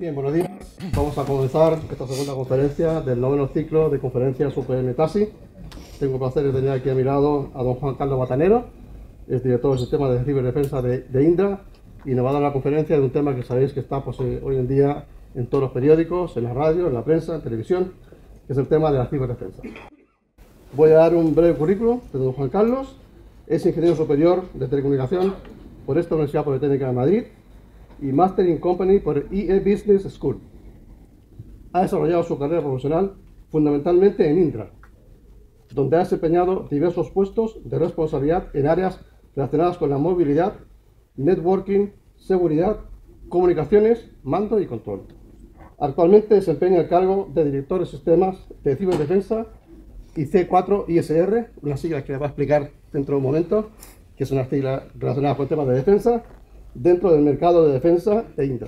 Bien, buenos días. Vamos a comenzar esta segunda conferencia del noveno ciclo de conferencias UPM TASI. Tengo el placer de tener aquí a mi lado a don Juan Carlos Batanero, es director del sistema de ciberdefensa de Indra, y nos va a dar una conferencia de un tema que sabéis que está hoy en día en todos los periódicos, en la radio, en la prensa, en televisión, que es el tema de la ciberdefensa. Voy a dar un breve currículum de don Juan Carlos. Es ingeniero superior de telecomunicación por esta Universidad Politécnica de Madrid y Master in Company por EE Business School. Ha desarrollado su carrera profesional fundamentalmente en Indra, donde ha desempeñado diversos puestos de responsabilidad en áreas relacionadas con la movilidad, networking, seguridad, comunicaciones, mando y control. Actualmente desempeña el cargo de director de sistemas de ciberdefensa y C4 ISR, una sigla que va a explicar dentro de un momento, que es una sigla relacionada con temas de defensa, dentro del mercado de defensa de Indra.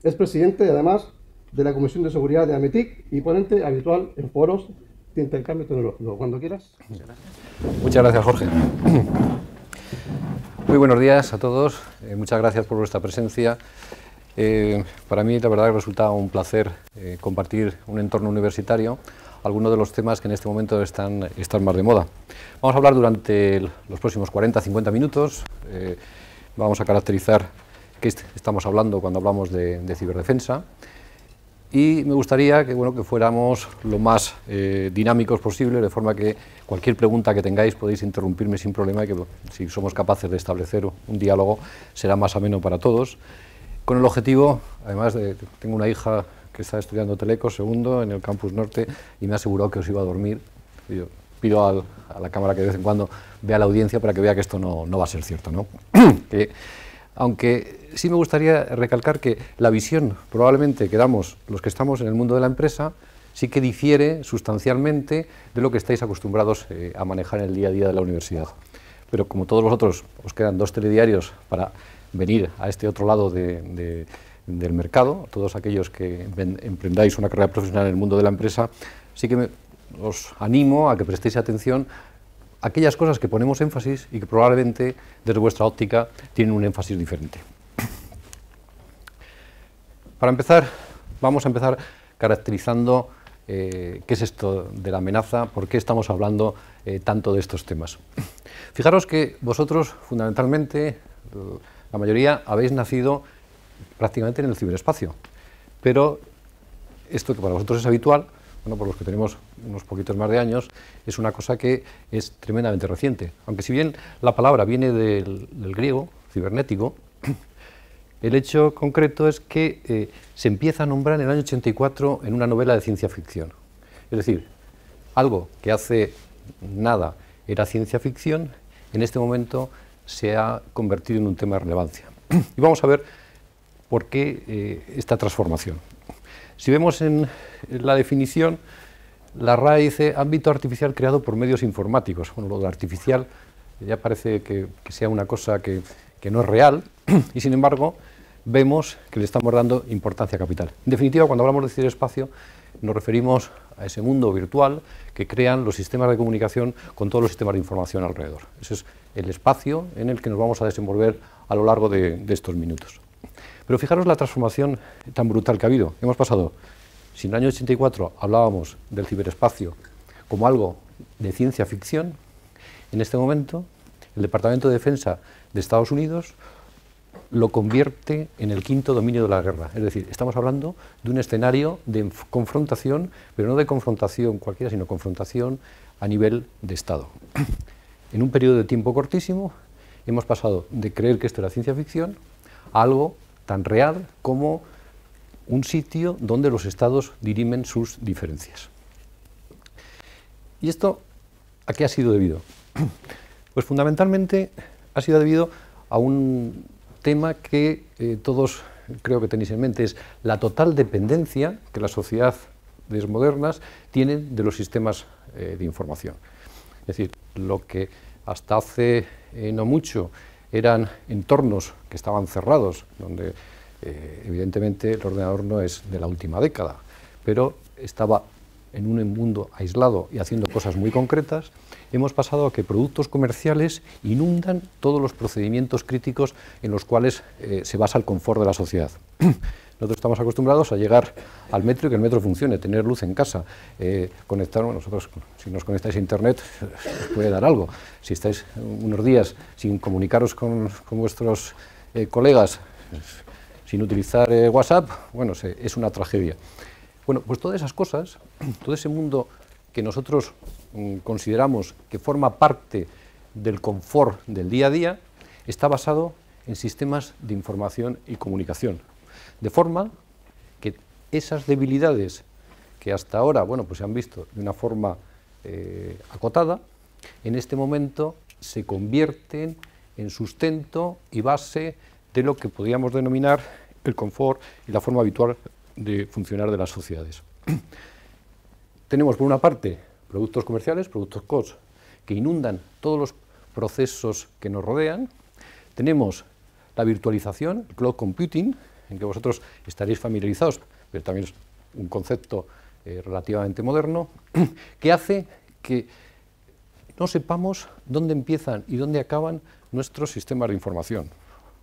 Es presidente, además, de la Comisión de Seguridad de AMETIC y ponente habitual en foros de intercambio tecnológico. Cuando quieras. Muchas gracias, Jorge. Muy buenos días a todos. Muchas gracias por vuestra presencia. Para mí, la verdad, resulta un placer compartir un entorno universitario, algunos de los temas que en este momento están más de moda. Vamos a hablar durante los próximos 40-50 minutos. Vamos a caracterizar qué estamos hablando cuando hablamos de ciberdefensa. Y me gustaría que fuéramos lo más dinámicos posible, de forma que cualquier pregunta que tengáis podéis interrumpirme sin problema y que si somos capaces de establecer un diálogo será más ameno para todos. Con el objetivo, además, tengo una hija que está estudiando Teleco segundo en el Campus Norte y me ha asegurado que os iba a dormir. Yo pido a la cámara que de vez en cuando vea la audiencia para que vea que esto no va a ser cierto, ¿no? Aunque sí me gustaría recalcar que la visión probablemente que damos los que estamos en el mundo de la empresa sí que difiere sustancialmente de lo que estáis acostumbrados a manejar en el día a día de la universidad. Pero como todos vosotros os quedan 2 telediarios para venir a este otro lado del mercado, todos aquellos que emprendáis una carrera profesional en el mundo de la empresa, sí que os animo a que prestéis atención a aquellas cosas que ponemos énfasis y que probablemente desde vuestra óptica tienen un énfasis diferente. Para empezar, vamos a empezar caracterizando qué es esto de la amenaza, por qué estamos hablando tanto de estos temas. Fijaros que vosotros, fundamentalmente, la mayoría habéis nacido prácticamente en el ciberespacio, pero esto que para vosotros es habitual, por los que tenemos unos poquitos más de años, es una cosa que es tremendamente reciente. Aunque si bien la palabra viene del griego, cibernético, el hecho concreto es que se empieza a nombrar en el año 84 en una novela de ciencia ficción. Es decir, algo que hace nada era ciencia ficción, en este momento se ha convertido en un tema de relevancia. Y vamos a ver por qué esta transformación. Si vemos en la definición, la RAE dice ámbito artificial creado por medios informáticos. Bueno, lo de artificial ya parece que sea una cosa que no es real y sin embargo vemos que le estamos dando importancia capital. En definitiva, cuando hablamos de ciberespacio nos referimos a ese mundo virtual que crean los sistemas de comunicación con todos los sistemas de información alrededor. Ese es el espacio en el que nos vamos a desenvolver a lo largo de estos minutos. Pero fijaros la transformación tan brutal que ha habido. Hemos pasado, si en el año 84 hablábamos del ciberespacio como algo de ciencia ficción, en este momento el Departamento de Defensa de Estados Unidos lo convierte en el 5º dominio de la guerra. Es decir, estamos hablando de un escenario de confrontación, pero no de confrontación cualquiera, sino confrontación a nivel de Estado. En un periodo de tiempo cortísimo hemos pasado de creer que esto era ciencia ficción a algo tan real como un sitio donde los estados dirimen sus diferencias. ¿Y esto a qué ha sido debido? Pues fundamentalmente ha sido debido a un tema que todos creo que tenéis en mente, es la total dependencia que las sociedades modernas tienen de los sistemas de información. Es decir, lo que hasta hace no mucho eran entornos que estaban cerrados, donde evidentemente el ordenador no es de la última década, pero estaba en un mundo aislado y haciendo cosas muy concretas, hemos pasado a que productos comerciales inundan todos los procedimientos críticos en los cuales se basa el confort de la sociedad. Nosotros estamos acostumbrados a llegar al metro y que el metro funcione, tener luz en casa, nosotros, si nos conectáis a internet, os puede dar algo. Si estáis unos días sin comunicaros con vuestros colegas, sin utilizar WhatsApp, bueno, es una tragedia. Bueno, pues todas esas cosas, todo ese mundo que nosotros consideramos que forma parte del confort del día a día, está basado en sistemas de información y comunicación. De forma que esas debilidades que hasta ahora, bueno, pues se han visto de una forma acotada, en este momento se convierten en sustento y base de lo que podríamos denominar el confort y la forma habitual de funcionar de las sociedades. Tenemos por una parte productos comerciales, productos COS, que inundan todos los procesos que nos rodean. Tenemos la virtualización, el cloud computing, en que vosotros estaréis familiarizados, pero también es un concepto relativamente moderno, que hace que no sepamos dónde empiezan y dónde acaban nuestros sistemas de información.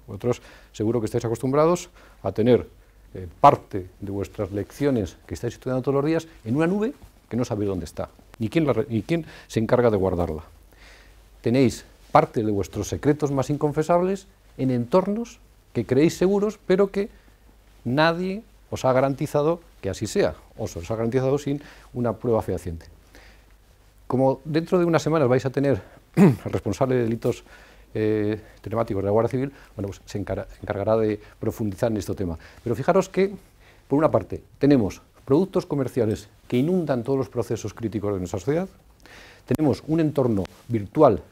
Vosotros seguro que estáis acostumbrados a tener parte de vuestras lecciones que estáis estudiando todos los días en una nube que no sabéis dónde está, ni quién se encarga de guardarla. Tenéis parte de vuestros secretos más inconfesables en entornos que creéis seguros, pero que nadie os ha garantizado que así sea, o se os ha garantizado sin una prueba fehaciente. Como dentro de unas semanas vais a tener al responsable de delitos telemáticos de la Guardia Civil, bueno, pues se encargará de profundizar en este tema. Pero fijaros que, por una parte, tenemos productos comerciales que inundan todos los procesos críticos de nuestra sociedad, tenemos un entorno virtual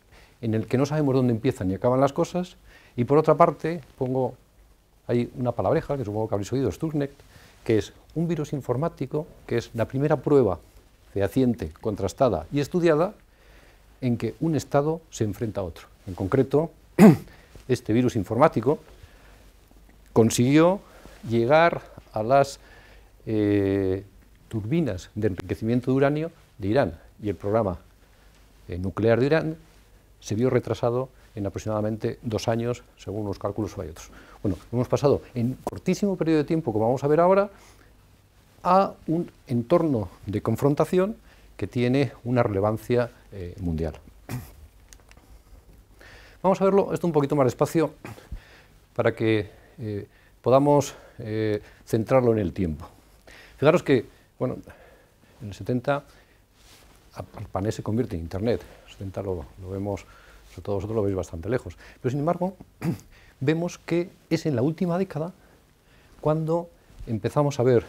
en el que no sabemos dónde empiezan y acaban las cosas, y por otra parte, pongo ahí una palabreja, que supongo que habréis oído, Stuxnet, que es un virus informático, que es la primera prueba fehaciente, contrastada y estudiada en que un Estado se enfrenta a otro. En concreto, este virus informático consiguió llegar a las turbinas de enriquecimiento de uranio de Irán, y el programa nuclear de Irán se vio retrasado en aproximadamente 2 años, según unos cálculos o hay otros. Bueno, hemos pasado en cortísimo periodo de tiempo, como vamos a ver ahora, a un entorno de confrontación que tiene una relevancia mundial. Vamos a verlo esto un poquito más despacio para que podamos centrarlo en el tiempo. Fijaros que, bueno, en el 70 el panel se convierte en Internet. En el 70 lo vemos, sobre todo vosotros lo veis bastante lejos. Pero sin embargo, vemos que es en la última década cuando empezamos a ver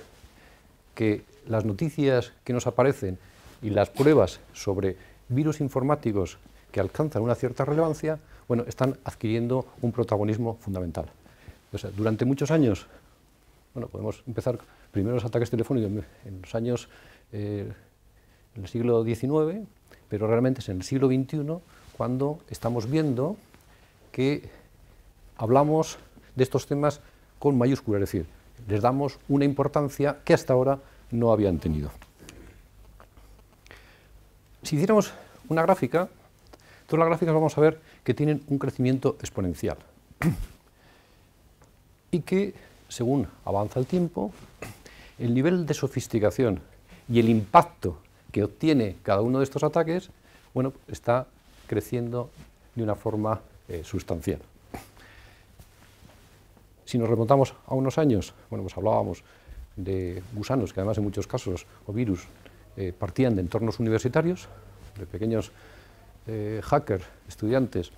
que las noticias que nos aparecen y las pruebas sobre virus informáticos que alcanzan una cierta relevancia, bueno, están adquiriendo un protagonismo fundamental. O sea, durante muchos años, bueno, podemos empezar primero los ataques telefónicos en los años del siglo XIX, pero realmente es en el siglo XXI cuando estamos viendo que hablamos de estos temas con mayúscula, es decir, les damos una importancia que hasta ahora no habían tenido. Si hiciéramos una gráfica, todas las gráficas vamos a ver que tienen un crecimiento exponencial y que, según avanza el tiempo, el nivel de sofisticación y el impacto que obtiene cada uno de estos ataques, bueno, está creciendo de una forma sustancial. Si nos remontamos a unos años, bueno, pues hablábamos de gusanos, que además en muchos casos, o virus, partían de entornos universitarios, de pequeños hackers, estudiantes,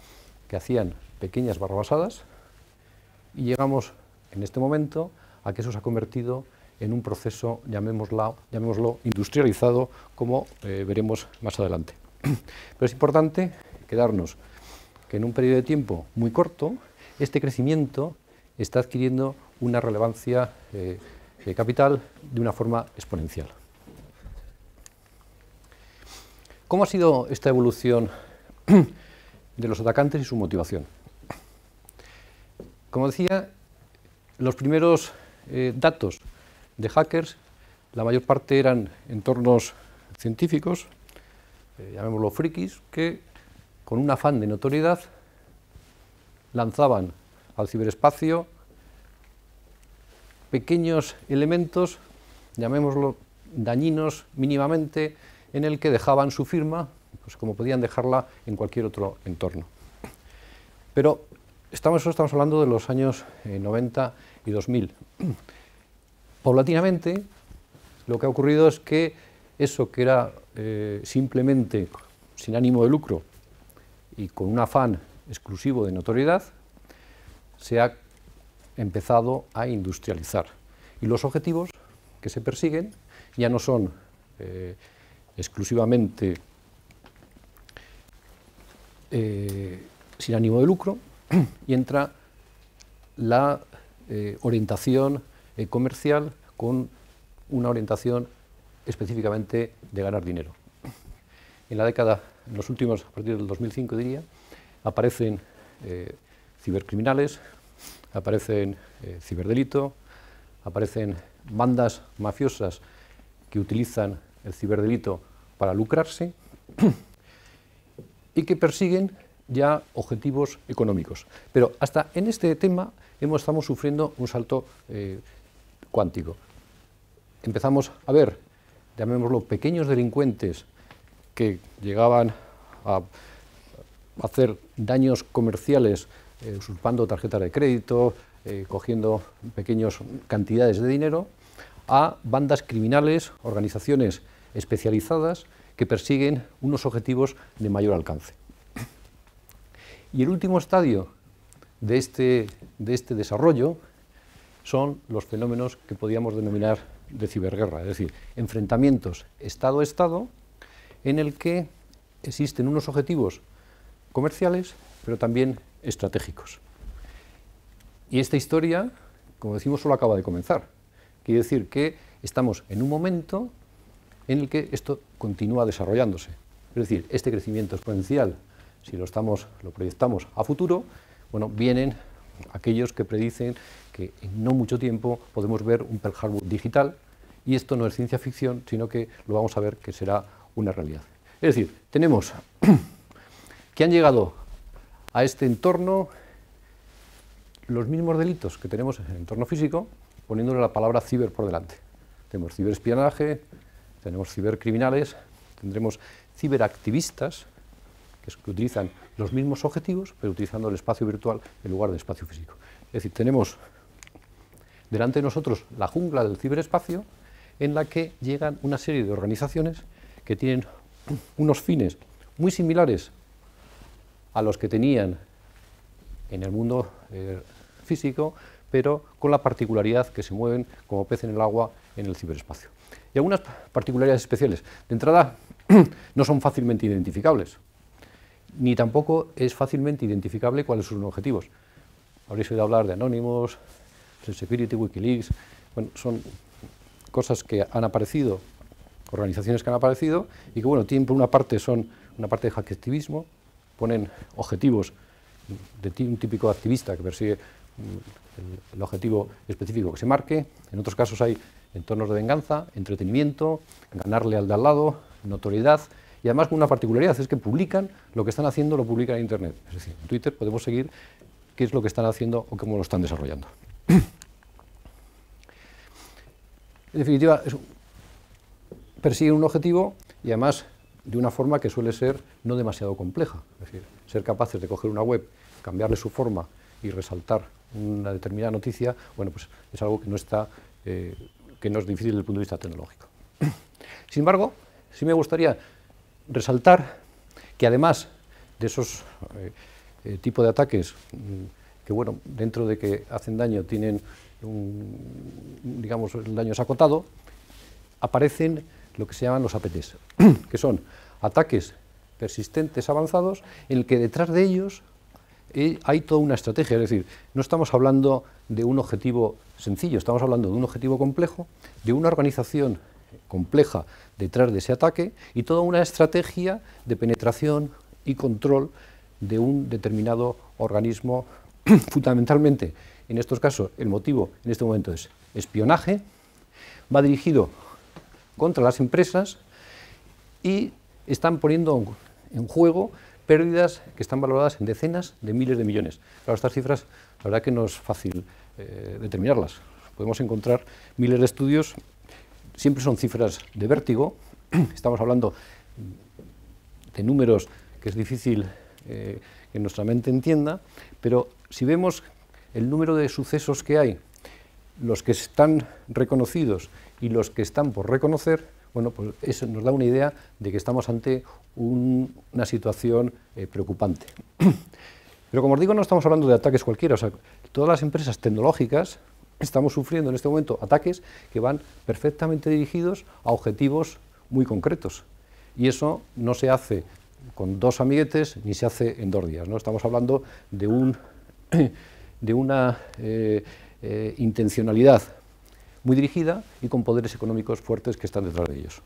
que hacían pequeñas barrabasadas, y llegamos en este momento a que eso se ha convertido en un proceso, llamémoslo industrializado, como veremos más adelante. Pero es importante quedarnos que en un periodo de tiempo muy corto, este crecimiento está adquiriendo una relevancia capital de una forma exponencial. ¿Cómo ha sido esta evolución de los atacantes y su motivación? Como decía, los primeros datos de hackers, la mayor parte eran entornos científicos, llamémoslo frikis, que con un afán de notoriedad lanzaban al ciberespacio pequeños elementos, llamémoslo dañinos mínimamente, en el que dejaban su firma, pues como podían dejarla en cualquier otro entorno. Pero estamos hablando de los años 90 y 2000. Paulatinamente, lo que ha ocurrido es que eso que era simplemente sin ánimo de lucro y con un afán exclusivo de notoriedad, se ha empezado a industrializar. Y los objetivos que se persiguen ya no son exclusivamente sin ánimo de lucro, y entra la orientación comercial con una orientación específicamente de ganar dinero. En la década, en los últimos, a partir del 2005 diría, aparecen cibercriminales, aparecen ciberdelito, aparecen bandas mafiosas que utilizan el ciberdelito para lucrarse y que persiguen ya objetivos económicos. Pero hasta en este tema estamos sufriendo un salto cuántico. Empezamos a ver, llamémoslo, pequeños delincuentes que llegaban a hacer daños comerciales usurpando tarjetas de crédito, cogiendo pequeñas cantidades de dinero, a bandas criminales, organizaciones especializadas que persiguen unos objetivos de mayor alcance. Y el último estadio de este desarrollo son los fenómenos que podríamos denominar de ciberguerra, es decir, enfrentamientos Estado-Estado en el que existen unos objetivos comerciales, pero también estratégicos. Y esta historia, como decimos, solo acaba de comenzar. Quiere decir que estamos en un momento en el que esto continúa desarrollándose. Es decir, este crecimiento exponencial, si lo proyectamos a futuro, bueno, vienen aquellos que predicen que en no mucho tiempo podemos ver un Pearl Harbor digital, y esto no es ciencia ficción, sino que lo vamos a ver que será una realidad. Es decir, tenemos que han llegado a este entorno los mismos delitos que tenemos en el entorno físico, poniéndole la palabra ciber por delante. Tenemos ciberespionaje, tenemos cibercriminales, tendremos ciberactivistas, que utilizan los mismos objetivos, pero utilizando el espacio virtual en lugar del espacio físico. Es decir, tenemos delante de nosotros la jungla del ciberespacio, en la que llegan una serie de organizaciones que tienen unos fines muy similares a los que tenían en el mundo físico, pero con la particularidad que se mueven como pez en el agua en el ciberespacio. Y algunas particularidades especiales. De entrada, no son fácilmente identificables, ni tampoco es fácilmente identificable cuáles son sus objetivos. Habréis oído hablar de Anonymous, Security, Wikileaks. Bueno, son cosas que han aparecido, organizaciones que han aparecido y que, bueno, tienen por una parte de hacktivismo, ponen objetivos de un típico activista que persigue el objetivo específico que se marque. En otros casos hay entornos de venganza, entretenimiento, ganarle al de al lado, notoriedad, y además con una particularidad, es que publican lo que están haciendo, lo publican en Internet. Es decir, en Twitter podemos seguir qué es lo que están haciendo o cómo lo están desarrollando. En definitiva, persiguen un objetivo y además de una forma que suele ser no demasiado compleja. Es decir, ser capaces de coger una web, cambiarle su forma y resaltar una determinada noticia, bueno, pues es algo que no es difícil desde el punto de vista tecnológico. Sin embargo, sí me gustaría resaltar que además de esos tipos de ataques que, bueno, dentro de que hacen daño, tienen digamos, el daño es acotado, aparecen lo que se llaman los APTs, que son ataques persistentes avanzados en el que detrás de ellos hay toda una estrategia. Es decir, no estamos hablando de un objetivo sencillo, estamos hablando de un objetivo complejo, de una organización compleja detrás de ese ataque y toda una estrategia de penetración y control de un determinado organismo. Fundamentalmente, en estos casos, el motivo en este momento es espionaje, va dirigido contra las empresas y están poniendo en juego pérdidas que están valoradas en decenas de miles de millones. Claro, estas cifras, la verdad que no es fácil determinarlas. Podemos encontrar miles de estudios, siempre son cifras de vértigo, estamos hablando de números que es difícil que nuestra mente entienda, pero si vemos el número de sucesos que hay, los que están reconocidos y los que están por reconocer, bueno, pues eso nos da una idea de que estamos ante una situación preocupante. Pero como os digo, no estamos hablando de ataques cualquiera, o sea, todas las empresas tecnológicas estamos sufriendo en este momento ataques que van perfectamente dirigidos a objetivos muy concretos. Y eso no se hace con dos amiguetes ni se hace en 2 días, ¿no? Estamos hablando de una intencionalidad muy dirigida y con poderes económicos fuertes que están detrás de ellos.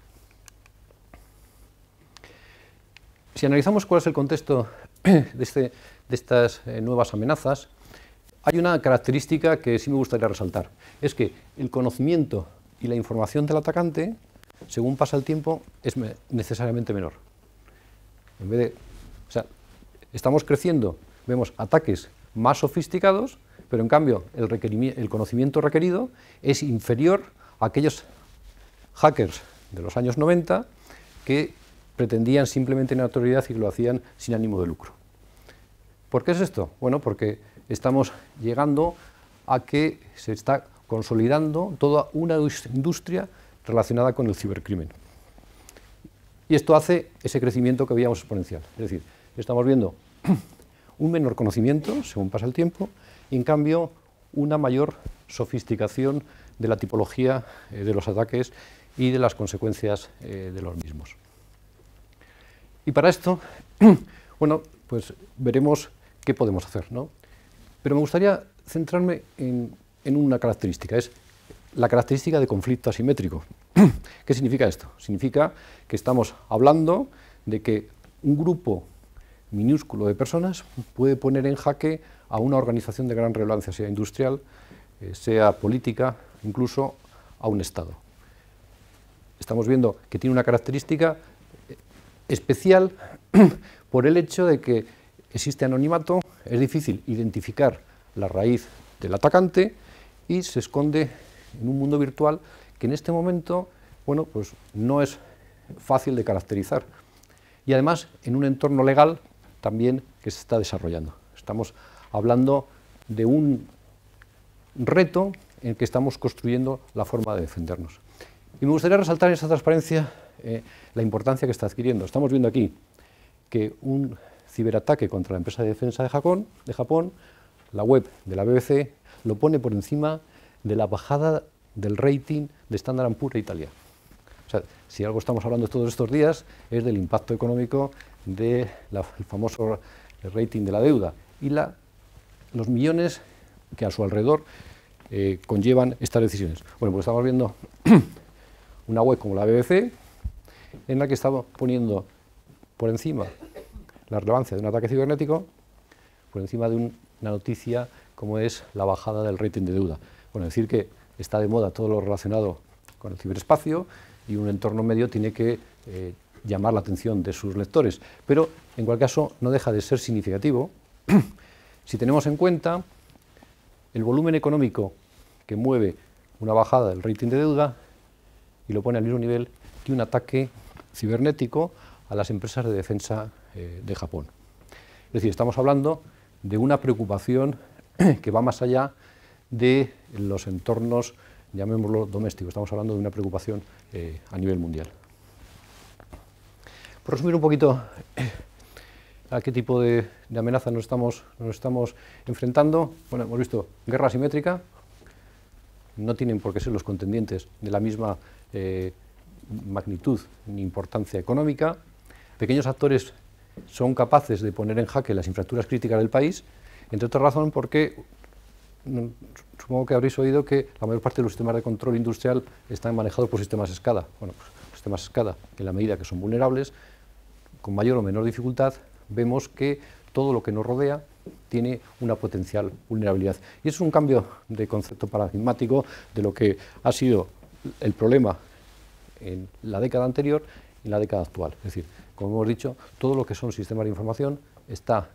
Si analizamos cuál es el contexto de estas nuevas amenazas, hay una característica que sí me gustaría resaltar, es que el conocimiento y la información del atacante, según pasa el tiempo, es necesariamente menor. En vez de, o sea, estamos creciendo, vemos ataques más sofisticados, pero en cambio el conocimiento requerido es inferior a aquellos hackers de los años 90 que pretendían simplemente neutralidad y que lo hacían sin ánimo de lucro. ¿Por qué es esto? Bueno, porque estamos llegando a que se está consolidando toda una industria relacionada con el cibercrimen. Y esto hace ese crecimiento que veíamos exponencial. Es decir, estamos viendo un menor conocimiento, según pasa el tiempo, y en cambio una mayor sofisticación de la tipología de los ataques y de las consecuencias de los mismos. Y para esto, bueno, pues veremos qué podemos hacer, ¿no? Pero me gustaría centrarme en una característica, es la característica de conflicto asimétrico. ¿Qué significa esto? Significa que estamos hablando de que un grupo minúsculo de personas puede poner en jaque a una organización de gran relevancia, sea industrial, sea política, incluso a un Estado. Estamos viendo que tiene una característica especial por el hecho de que existe anonimato, es difícil identificar la raíz del atacante y se esconde en un mundo virtual que en este momento, bueno, pues no es fácil de caracterizar. Y además en un entorno legal también que se está desarrollando. Estamos hablando de un reto en que estamos construyendo la forma de defendernos. Y me gustaría resaltar en esta transparencia la importancia que está adquiriendo. Estamos viendo aquí que un ciberataque contra la empresa de defensa de Japón, la web de la BBC, lo pone por encima de la bajada del rating de Standard & Poor's Italia. O sea, si algo estamos hablando todos estos días es del impacto económico del famoso rating de la deuda y los millones que a su alrededor conllevan estas decisiones. Bueno, pues estamos viendo una web como la BBC en la que estamos poniendo por encima la relevancia de un ataque cibernético, por encima de una noticia como es la bajada del rating de deuda. Bueno, decir que está de moda todo lo relacionado con el ciberespacio y un entorno medio tiene que llamar la atención de sus lectores, pero en cualquier caso no deja de ser significativo si tenemos en cuenta el volumen económico que mueve una bajada del rating de deuda y lo pone al mismo nivel que un ataque cibernético a las empresas de defensa de Japón. Es decir, estamos hablando de una preocupación que va más allá de los entornos, llamémoslo domésticos, estamos hablando de una preocupación a nivel mundial. Por resumir un poquito a qué tipo de amenaza nos estamos enfrentando, bueno, hemos visto guerra asimétrica, no tienen por qué ser los contendientes de la misma magnitud ni importancia económica, pequeños actores son capaces de poner en jaque las infraestructuras críticas del país, entre otras razones porque supongo que habréis oído que la mayor parte de los sistemas de control industrial están manejados por sistemas SCADA. Bueno, pues sistemas SCADA, en la medida que son vulnerables, con mayor o menor dificultad, vemos que todo lo que nos rodea tiene una potencial vulnerabilidad. Y eso es un cambio de concepto paradigmático de lo que ha sido el problema en la década anterior en la década actual. Es decir, como hemos dicho, todo lo que son sistemas de información está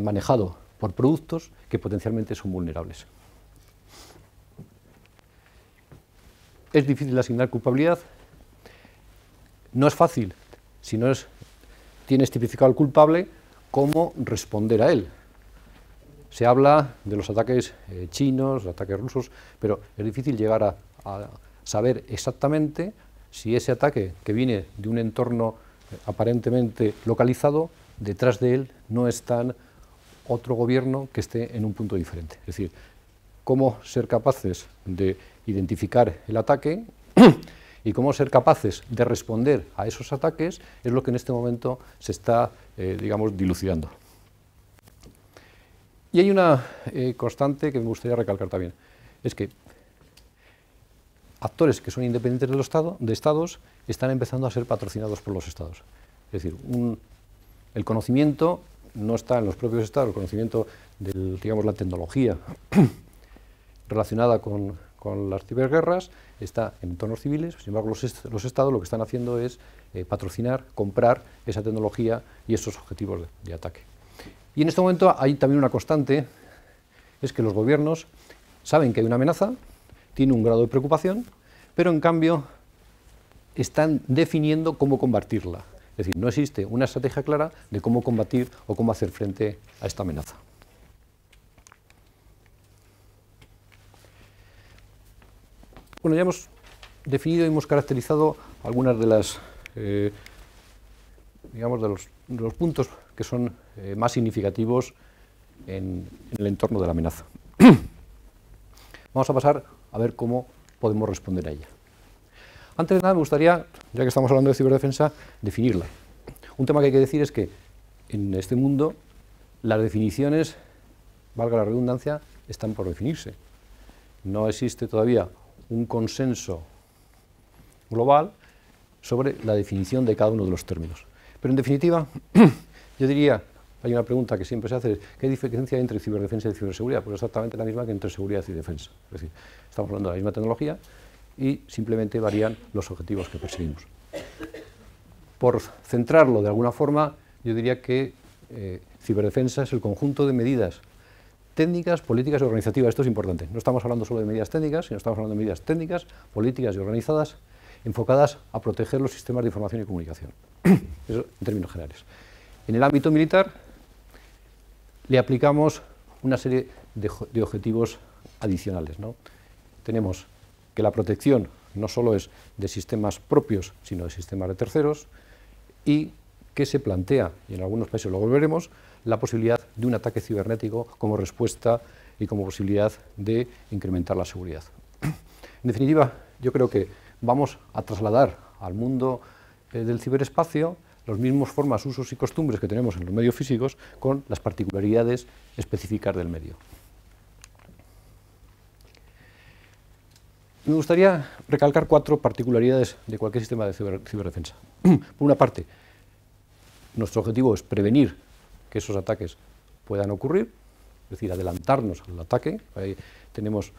manejado por productos que potencialmente son vulnerables. Es difícil asignar culpabilidad. No es fácil, si no tienes tipificado al culpable, cómo responder a él. Se habla de los ataques chinos, los ataques rusos, pero es difícil llegar a saber exactamente si ese ataque que viene de un entorno aparentemente localizado, detrás de él no está otro gobierno que esté en un punto diferente. Es decir, cómo ser capaces de identificar el ataque y cómo ser capaces de responder a esos ataques es lo que en este momento se está, digamos, dilucidando. Y hay una constante que me gustaría recalcar también, es que actores que son independientes de estados están empezando a ser patrocinados por los estados. Es decir, el conocimiento no está en los propios estados, el conocimiento de, digamos, la tecnología relacionada con las ciberguerras está en entornos civiles. Sin embargo, los estados lo que están haciendo es patrocinar, comprar esa tecnología y esos objetivos de ataque. Y en este momento hay también una constante, es que los gobiernos saben que hay una amenaza, tienen un grado de preocupación, pero en cambio están definiendo cómo combatirla. Es decir, no existe una estrategia clara de cómo combatir o cómo hacer frente a esta amenaza. Bueno, ya hemos definido y hemos caracterizado algunas de las, digamos, de los puntos que son más significativos en el entorno de la amenaza. Vamos a pasar a ver cómo podemos responder a ella. Antes de nada me gustaría, ya que estamos hablando de ciberdefensa, definirla. Un tema que hay que decir es que en este mundo las definiciones, valga la redundancia, están por definirse. No existe todavía un consenso global sobre la definición de cada uno de los términos. Pero en definitiva, yo diría, hay una pregunta que siempre se hace, ¿qué diferencia hay entre ciberdefensa y ciberseguridad? Pues exactamente la misma que entre seguridad y defensa. Es decir, estamos hablando de la misma tecnología y simplemente varían los objetivos que perseguimos. Por centrarlo de alguna forma, yo diría que ciberdefensa es el conjunto de medidas técnicas, políticas y organizativas. Esto es importante. No estamos hablando solo de medidas técnicas, sino estamos hablando de medidas técnicas, políticas y organizadas enfocadas a proteger los sistemas de información y comunicación. Eso en términos generales. En el ámbito militar le aplicamos una serie de objetivos adicionales, ¿no? Tenemos que la protección no solo es de sistemas propios, sino de sistemas de terceros, y que se plantea, y en algunos países lo veremos, la posibilidad de un ataque cibernético como respuesta y como posibilidad de incrementar la seguridad. En definitiva, yo creo que vamos a trasladar al mundo del ciberespacio las mismas formas, usos y costumbres que tenemos en los medios físicos con las particularidades específicas del medio. Me gustaría recalcar 4 particularidades de cualquier sistema de ciberdefensa. Por una parte, nuestro objetivo es prevenir que esos ataques puedan ocurrir, es decir, adelantarnos al ataque. Ahí tenemos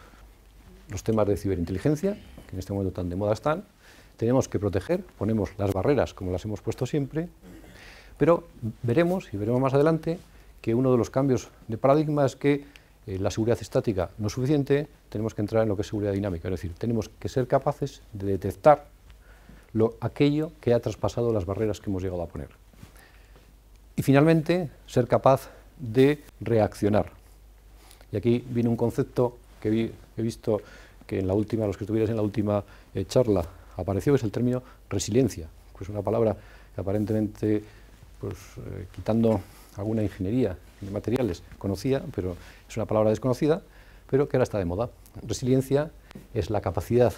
los temas de ciberinteligencia, que en este momento tan de moda están. Tenemos que proteger, ponemos las barreras como las hemos puesto siempre, pero veremos, y veremos más adelante, que uno de los cambios de paradigma es que la seguridad estática no es suficiente, tenemos que entrar en lo que es seguridad dinámica, es decir, tenemos que ser capaces de detectar aquello que ha traspasado las barreras que hemos llegado a poner. Y finalmente, ser capaz de reaccionar. Y aquí viene un concepto que he visto que en la última, los que estuvierais en la última charla apareció, es el término resiliencia, que es una palabra que aparentemente, pues, quitando alguna ingeniería de materiales, conocía, pero es una palabra desconocida, pero que ahora está de moda. Resiliencia es la capacidad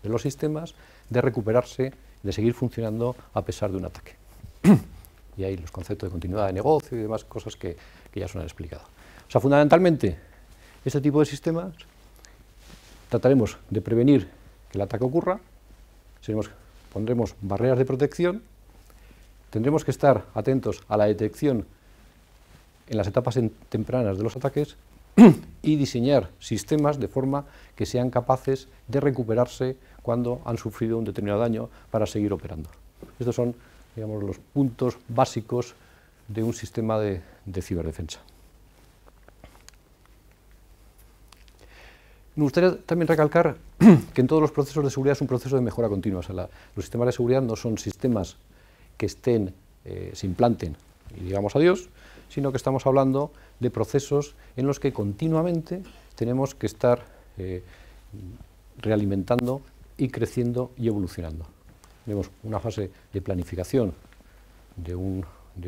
de los sistemas de recuperarse, de seguir funcionando a pesar de un ataque. Y hay los conceptos de continuidad de negocio y demás cosas que ya os han explicado. O sea, fundamentalmente, este tipo de sistemas trataremos de prevenir que el ataque ocurra, pondremos barreras de protección, tendremos que estar atentos a la detección en las etapas tempranas de los ataques y diseñar sistemas de forma que sean capaces de recuperarse cuando han sufrido un determinado daño para seguir operando. Estos son, digamos, los puntos básicos de un sistema de ciberdefensa. Me gustaría también recalcar que en todos los procesos de seguridad es un proceso de mejora continua. O sea, los sistemas de seguridad no son sistemas que se implanten y digamos adiós, sino que estamos hablando de procesos en los que continuamente tenemos que estar realimentando y creciendo y evolucionando. Tenemos una fase de planificación de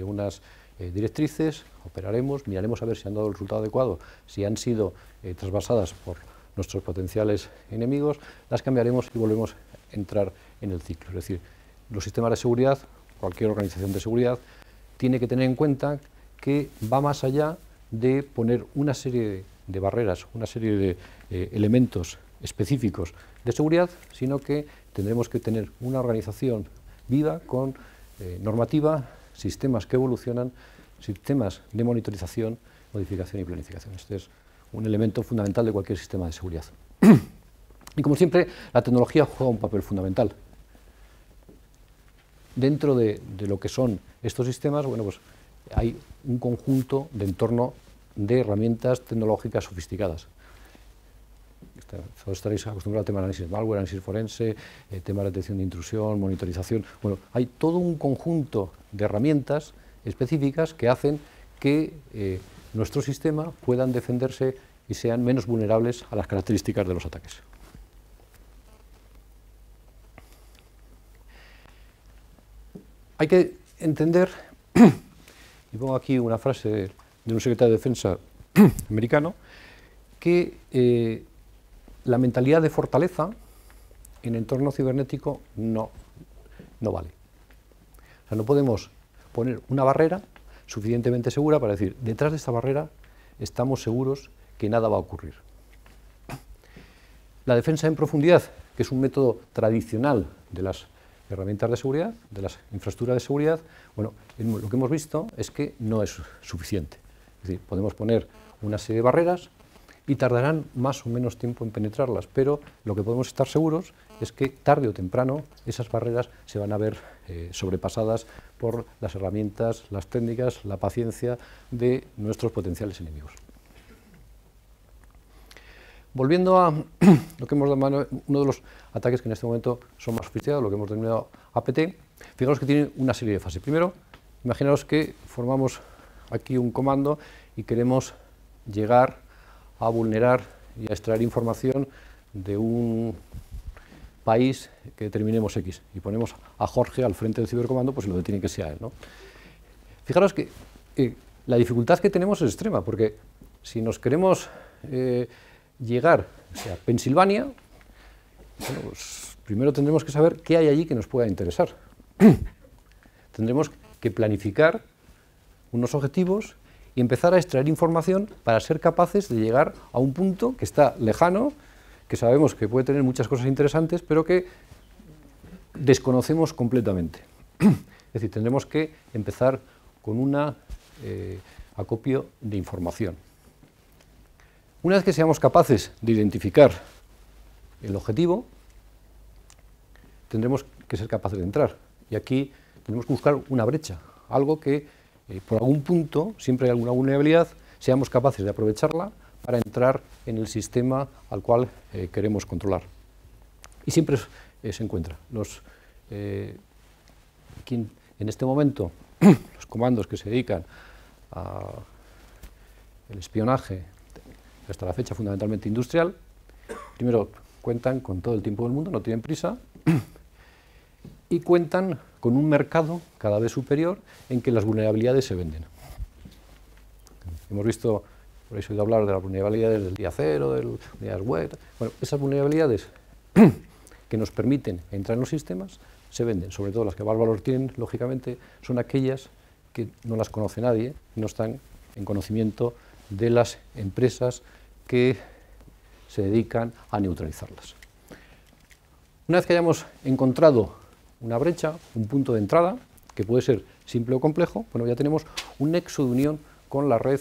unas directrices, operaremos, miraremos a ver si han dado el resultado adecuado, si han sido trasvasadas por nuestros potenciales enemigos, las cambiaremos y volvemos a entrar en el ciclo. Es decir, los sistemas de seguridad, cualquier organización de seguridad, tiene que tener en cuenta que va más allá de poner una serie de barreras, una serie de elementos específicos de seguridad, sino que tendremos que tener una organización viva con normativa, sistemas que evolucionan, sistemas de monitorización, modificación y planificación. Este es un elemento fundamental de cualquier sistema de seguridad. Y como siempre, la tecnología juega un papel fundamental. Dentro de lo que son estos sistemas, bueno, pues hay un conjunto de entorno de herramientas tecnológicas sofisticadas. Todos estaréis acostumbrados al tema de análisis de malware, análisis forense, tema de detección de intrusión, monitorización. Bueno, hay todo un conjunto de herramientas específicas que hacen que nuestro sistema puedan defenderse y sean menos vulnerables a las características de los ataques. Hay que entender, y pongo aquí una frase de un secretario de Defensa americano, que la mentalidad de fortaleza en entorno cibernético no vale. O sea, no podemos poner una barrera suficientemente segura para decir, detrás de esta barrera estamos seguros que nada va a ocurrir. La defensa en profundidad, que es un método tradicional de las herramientas de seguridad, de las infraestructuras de seguridad, bueno, lo que hemos visto es que no es suficiente. Es decir, podemos poner una serie de barreras y tardarán más o menos tiempo en penetrarlas, pero lo que podemos estar seguros es que tarde o temprano esas barreras se van a ver sobrepasadas por las herramientas, las técnicas, la paciencia de nuestros potenciales enemigos. Volviendo a lo que hemos denominado uno de los ataques que en este momento son más sofisticados, lo que hemos denominado APT, fijaros que tiene una serie de fases. Primero, imaginaos que formamos aquí un comando y queremos llegar a vulnerar y a extraer información de un país que determinemos X y ponemos a Jorge al frente del cibercomando, pues lo que tiene que ser él, ¿no? Fijaros que la dificultad que tenemos es extrema, porque si nos queremos llegar a Pensilvania, bueno, pues primero tendremos que saber qué hay allí que nos pueda interesar. Tendremos que planificar unos objetivos y empezar a extraer información para ser capaces de llegar a un punto que está lejano, que sabemos que puede tener muchas cosas interesantes, pero que desconocemos completamente. Es decir, tendremos que empezar con un acopio de información. Una vez que seamos capaces de identificar el objetivo, tendremos que ser capaces de entrar. Y aquí tenemos que buscar una brecha, algo que por algún punto, siempre hay alguna vulnerabilidad, seamos capaces de aprovecharla para entrar en el sistema al cual queremos controlar. Y siempre se encuentra. Aquí en este momento, los comandos que se dedican al espionaje, hasta la fecha fundamentalmente industrial, primero cuentan con todo el tiempo del mundo, no tienen prisa, y cuentan con un mercado cada vez superior en que las vulnerabilidades se venden. Hemos visto, por ahí he oído hablar de las vulnerabilidades del día cero, de las unidades web. Bueno, esas vulnerabilidades que nos permiten entrar en los sistemas se venden, sobre todo las que más valor tienen, lógicamente, son aquellas que no las conoce nadie, no están en conocimiento de las empresas que se dedican a neutralizarlas. Una vez que hayamos encontrado una brecha, un punto de entrada, que puede ser simple o complejo, bueno, ya tenemos un nexo de unión con la red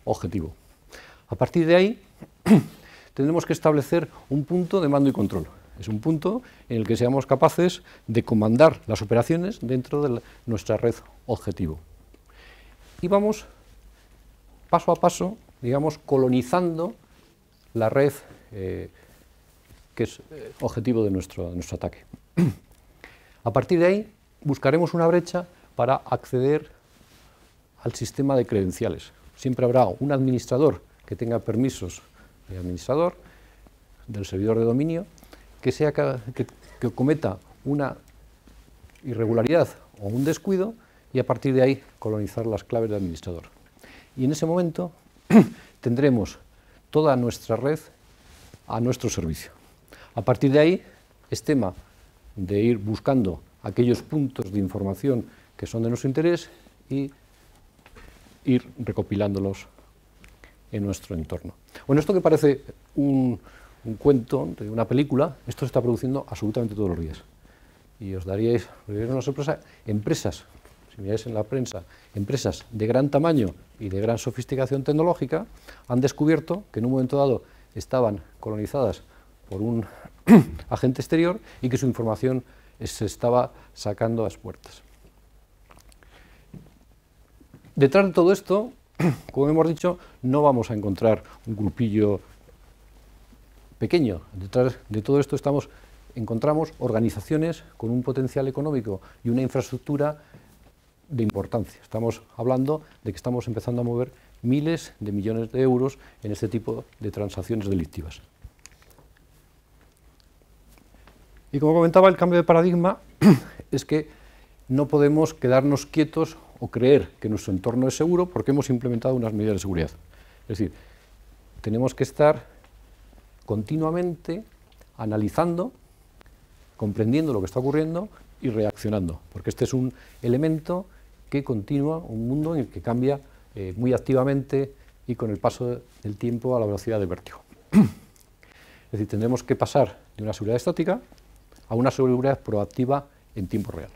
objetivo. A partir de ahí, tendremos que establecer un punto de mando y control. Es un punto en el que seamos capaces de comandar las operaciones dentro de nuestra red objetivo. Y vamos, paso a paso, digamos, colonizando la red que es objetivo de nuestro ataque. A partir de ahí, buscaremos una brecha para acceder al sistema de credenciales. Siempre habrá un administrador que tenga permisos de administrador del servidor de dominio, que cometa una irregularidad o un descuido y a partir de ahí colonizar las claves del administrador. Y en ese momento tendremos toda nuestra red a nuestro servicio. A partir de ahí es tema de ir buscando aquellos puntos de información que son de nuestro interés y ir recopilándolos en nuestro entorno. Bueno, esto que parece un cuento de una película, esto se está produciendo absolutamente todos los días. Y os daríais una sorpresa, empresas, si miráis en la prensa, empresas de gran tamaño y de gran sofisticación tecnológica han descubierto que en un momento dado estaban colonizadas por un agente exterior y que su información se estaba sacando a las puertas. Detrás de todo esto, como hemos dicho, no vamos a encontrar un grupillo pequeño. Detrás de todo esto encontramos organizaciones con un potencial económico y una infraestructura de importancia. Estamos hablando de que estamos empezando a mover miles de millones de euros en este tipo de transacciones delictivas. Y como comentaba, el cambio de paradigma es que no podemos quedarnos quietos o creer que nuestro entorno es seguro porque hemos implementado unas medidas de seguridad. Es decir, tenemos que estar continuamente analizando, comprendiendo lo que está ocurriendo y reaccionando, porque este es un elemento que continúa, un mundo en el que cambia muy activamente y con el paso del tiempo a la velocidad del vértigo. Es decir, tendremos que pasar de una seguridad estática a una seguridad proactiva en tiempo real.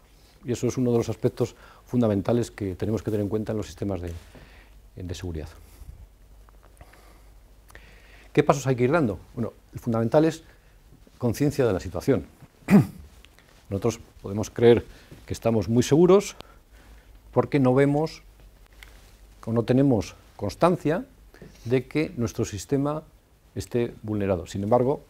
Y eso es uno de los aspectos fundamentales que tenemos que tener en cuenta en los sistemas de seguridad. ¿Qué pasos hay que ir dando? Bueno, el fundamental es conciencia de la situación. Nosotros podemos creer que estamos muy seguros porque no vemos o no tenemos constancia de que nuestro sistema esté vulnerado. Sin embargo,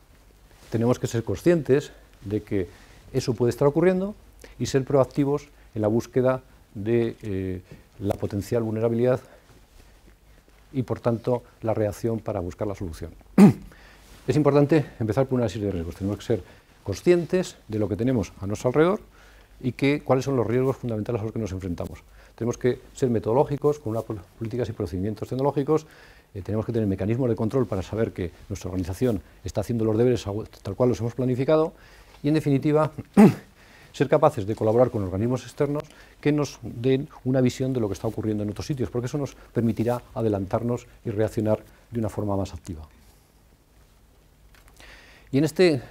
tenemos que ser conscientes de que eso puede estar ocurriendo y ser proactivos en la búsqueda de la potencial vulnerabilidad y, por tanto, la reacción para buscar la solución. Es importante empezar por una serie de riesgos. Tenemos que ser conscientes de lo que tenemos a nuestro alrededor y cuáles son los riesgos fundamentales a los que nos enfrentamos. Tenemos que ser metodológicos, con unas políticas y procedimientos tecnológicos. Tenemos que tener mecanismos de control para saber que nuestra organización está haciendo los deberes tal cual los hemos planificado y, en definitiva, ser capaces de colaborar con organismos externos que nos den una visión de lo que está ocurriendo en otros sitios, porque eso nos permitirá adelantarnos y reaccionar de una forma más activa. Y en este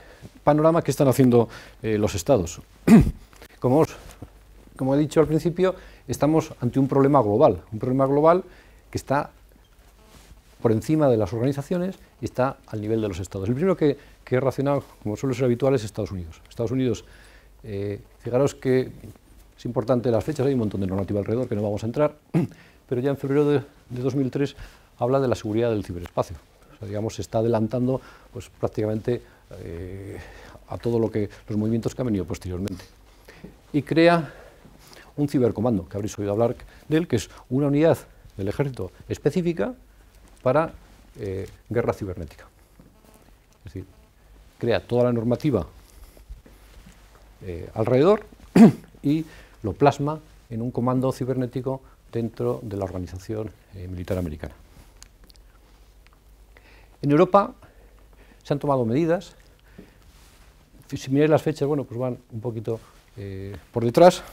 panorama, ¿qué están haciendo los Estados? Como he dicho al principio, estamos ante un problema global que está por encima de las organizaciones y está al nivel de los Estados. El primero que he relacionado, como suele ser habitual, es Estados Unidos. Estados Unidos, fijaros que es importante las fechas, hay un montón de normativa alrededor que no vamos a entrar, pero ya en febrero de 2003 habla de la seguridad del ciberespacio. O sea, digamos, se está adelantando pues, prácticamente a todo los movimientos que han venido posteriormente. Y crea un cibercomando, que habréis oído hablar de él, que es una unidad del ejército específica para guerra cibernética. Es decir, crea toda la normativa alrededor y lo plasma en un comando cibernético dentro de la organización militar americana. En Europa se han tomado medidas. Si miráis las fechas, bueno, pues van un poquito por detrás.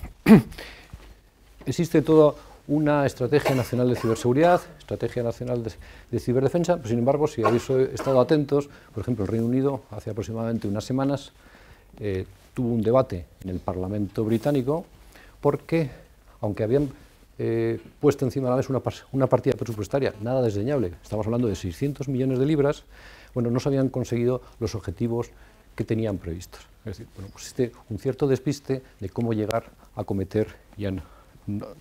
Existe toda una estrategia nacional de ciberseguridad, estrategia nacional de ciberdefensa, pero sin embargo, si habéis estado atentos, por ejemplo, el Reino Unido hace aproximadamente unas semanas tuvo un debate en el Parlamento británico porque, aunque habían puesto encima de la mesa una partida presupuestaria nada desdeñable. Estamos hablando de 600 millones de libras. Bueno, no se habían conseguido los objetivos que tenían previstos. Es decir, bueno, pues un cierto despiste de cómo llegar a acometer y a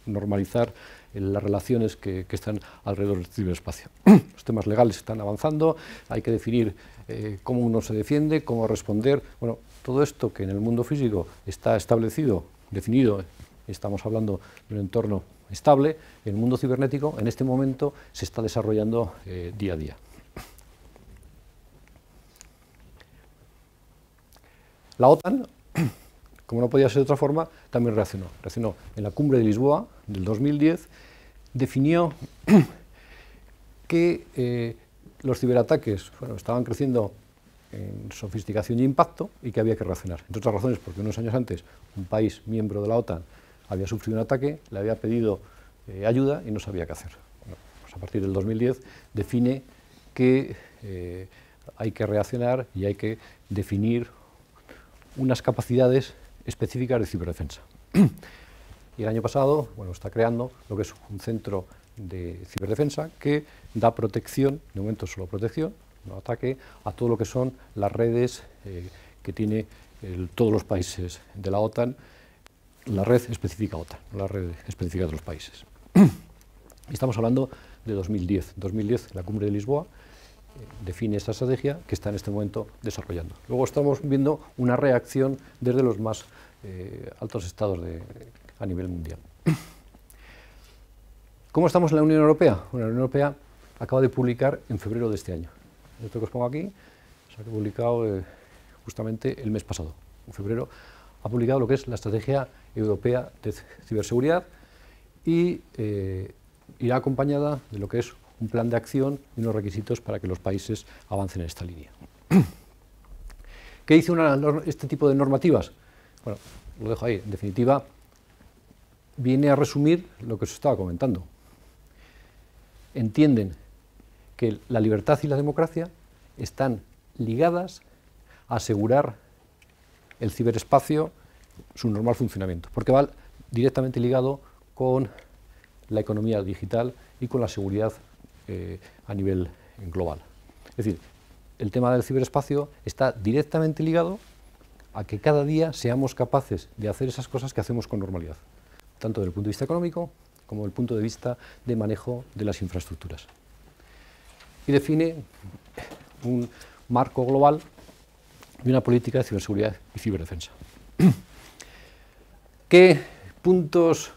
normalizar las relaciones que están alrededor del ciberespacio. Los temas legales están avanzando, hay que definir cómo uno se defiende, cómo responder. Bueno, todo esto que en el mundo físico está establecido, definido, estamos hablando de un entorno estable, en el mundo cibernético en este momento se está desarrollando día a día. La OTAN, como no podía ser de otra forma, también reaccionó. Reaccionó en la cumbre de Lisboa del 2010, definió que los ciberataques estaban creciendo en sofisticación y impacto y que había que reaccionar. Entre otras razones, porque unos años antes un país miembro de la OTAN había sufrido un ataque, le había pedido ayuda y no sabía qué hacer. Bueno, pues a partir del 2010 define que hay que reaccionar y hay que definir unas capacidades específicas de ciberdefensa. Y el año pasado, bueno, está creando lo que es un centro de ciberdefensa que da protección, de momento solo protección, no ataque, a todo lo que son las redes que tiene todos los países de la OTAN, la red específica OTAN, no la red específica de los países. Estamos hablando de 2010. 2010, la cumbre de Lisboa define esta estrategia que está en este momento desarrollando. Luego estamos viendo una reacción desde los más altos estados a nivel mundial. ¿Cómo estamos en la Unión Europea? Bueno, la Unión Europea acaba de publicar en febrero de este año. Esto que os pongo aquí se ha publicado justamente el mes pasado. En febrero ha publicado lo que es la Estrategia Europea de Ciberseguridad y irá acompañada de lo que es un plan de acción y unos requisitos para que los países avancen en esta línea. ¿Qué dice este tipo de normativas? Bueno, lo dejo ahí. En definitiva, viene a resumir lo que os estaba comentando. Entienden que la libertad y la democracia están ligadas a asegurar el ciberespacio, su normal funcionamiento, porque va directamente ligado con la economía digital y con la seguridad a nivel global. Es decir, el tema del ciberespacio está directamente ligado a que cada día seamos capaces de hacer esas cosas que hacemos con normalidad, tanto desde el punto de vista económico como desde el punto de vista de manejo de las infraestructuras. Y define un marco global y una política de ciberseguridad y ciberdefensa. ¿Qué puntos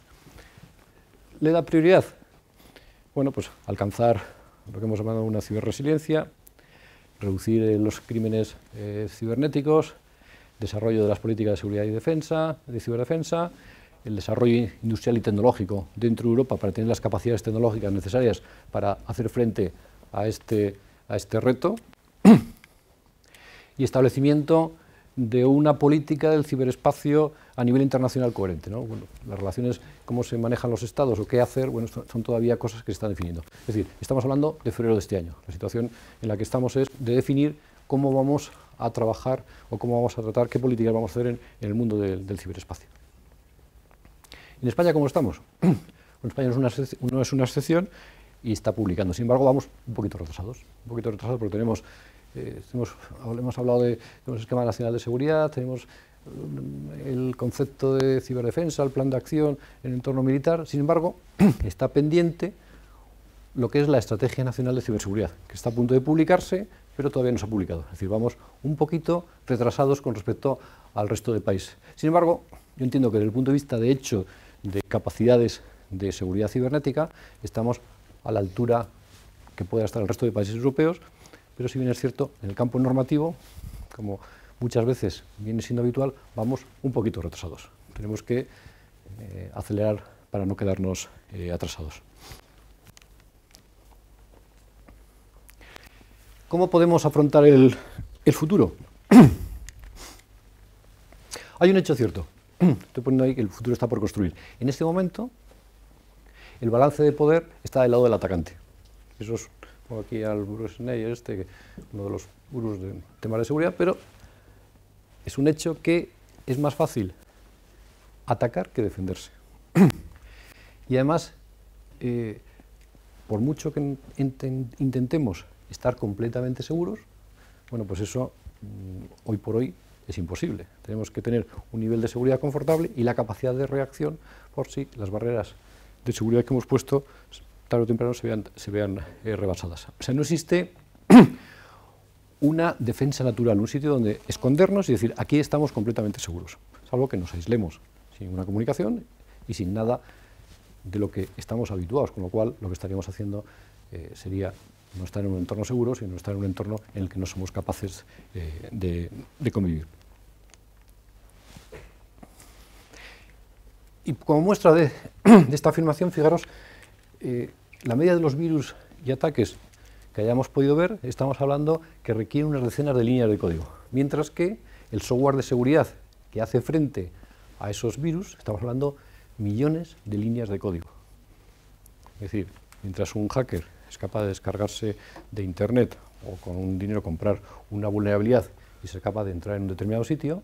le da prioridad? Bueno, pues alcanzar lo que hemos llamado una ciberresiliencia, reducir los crímenes cibernéticos, desarrollo de las políticas de seguridad y defensa, de ciberdefensa, el desarrollo industrial y tecnológico dentro de Europa para tener las capacidades tecnológicas necesarias para hacer frente a este reto, y establecimiento de una política del ciberespacio a nivel internacional coherente, ¿no? Bueno, las relaciones, cómo se manejan los estados o qué hacer, bueno, son todavía cosas que se están definiendo. Es decir, estamos hablando de febrero de este año. La situación en la que estamos es de definir cómo vamos a trabajar o cómo vamos a tratar, qué políticas vamos a hacer en el mundo del ciberespacio. ¿En España cómo estamos? Bueno, España no es una excepción y está publicando. Sin embargo, vamos un poquito retrasados porque hemos hablado del esquema nacional de seguridad, tenemos el concepto de ciberdefensa, el plan de acción en entorno militar. Sin embargo, está pendiente lo que es la Estrategia Nacional de Ciberseguridad, que está a punto de publicarse, pero todavía no se ha publicado. Es decir, vamos un poquito retrasados con respecto al resto del país. Sin embargo, yo entiendo que desde el punto de vista de hecho de capacidades de seguridad cibernética, estamos a la altura que pueda estar el resto de países europeos, pero si bien es cierto, en el campo normativo, como muchas veces viene siendo habitual, vamos un poquito retrasados. Tenemos que acelerar para no quedarnos atrasados. ¿Cómo podemos afrontar el futuro? Hay un hecho cierto. Estoy poniendo ahí que el futuro está por construir. En este momento, el balance de poder está del lado del atacante. Eso es, pongo aquí al Bruce Schneier, uno de los gurús de temas de seguridad, pero es un hecho que es más fácil atacar que defenderse. Y además, por mucho que intentemos estar completamente seguros, bueno, pues eso hoy por hoy es imposible. Tenemos que tener un nivel de seguridad confortable y la capacidad de reacción por si las barreras de seguridad que hemos puesto tarde o temprano se vean rebasadas. O sea, no existe una defensa natural, un sitio donde escondernos y decir, aquí estamos completamente seguros, salvo que nos aislemos sin una comunicación y sin nada de lo que estamos habituados, con lo cual lo que estaríamos haciendo sería no estar en un entorno seguro, sino estar en un entorno en el que no somos capaces de convivir. Y como muestra de esta afirmación, fijaros, la media de los virus y ataques que hayamos podido ver, estamos hablando que requiere unas decenas de líneas de código, mientras que el software de seguridad que hace frente a esos virus, estamos hablando millones de líneas de código. Es decir, mientras un hacker es capaz de descargarse de Internet o con un dinero comprar una vulnerabilidad y ser capaz de entrar en un determinado sitio,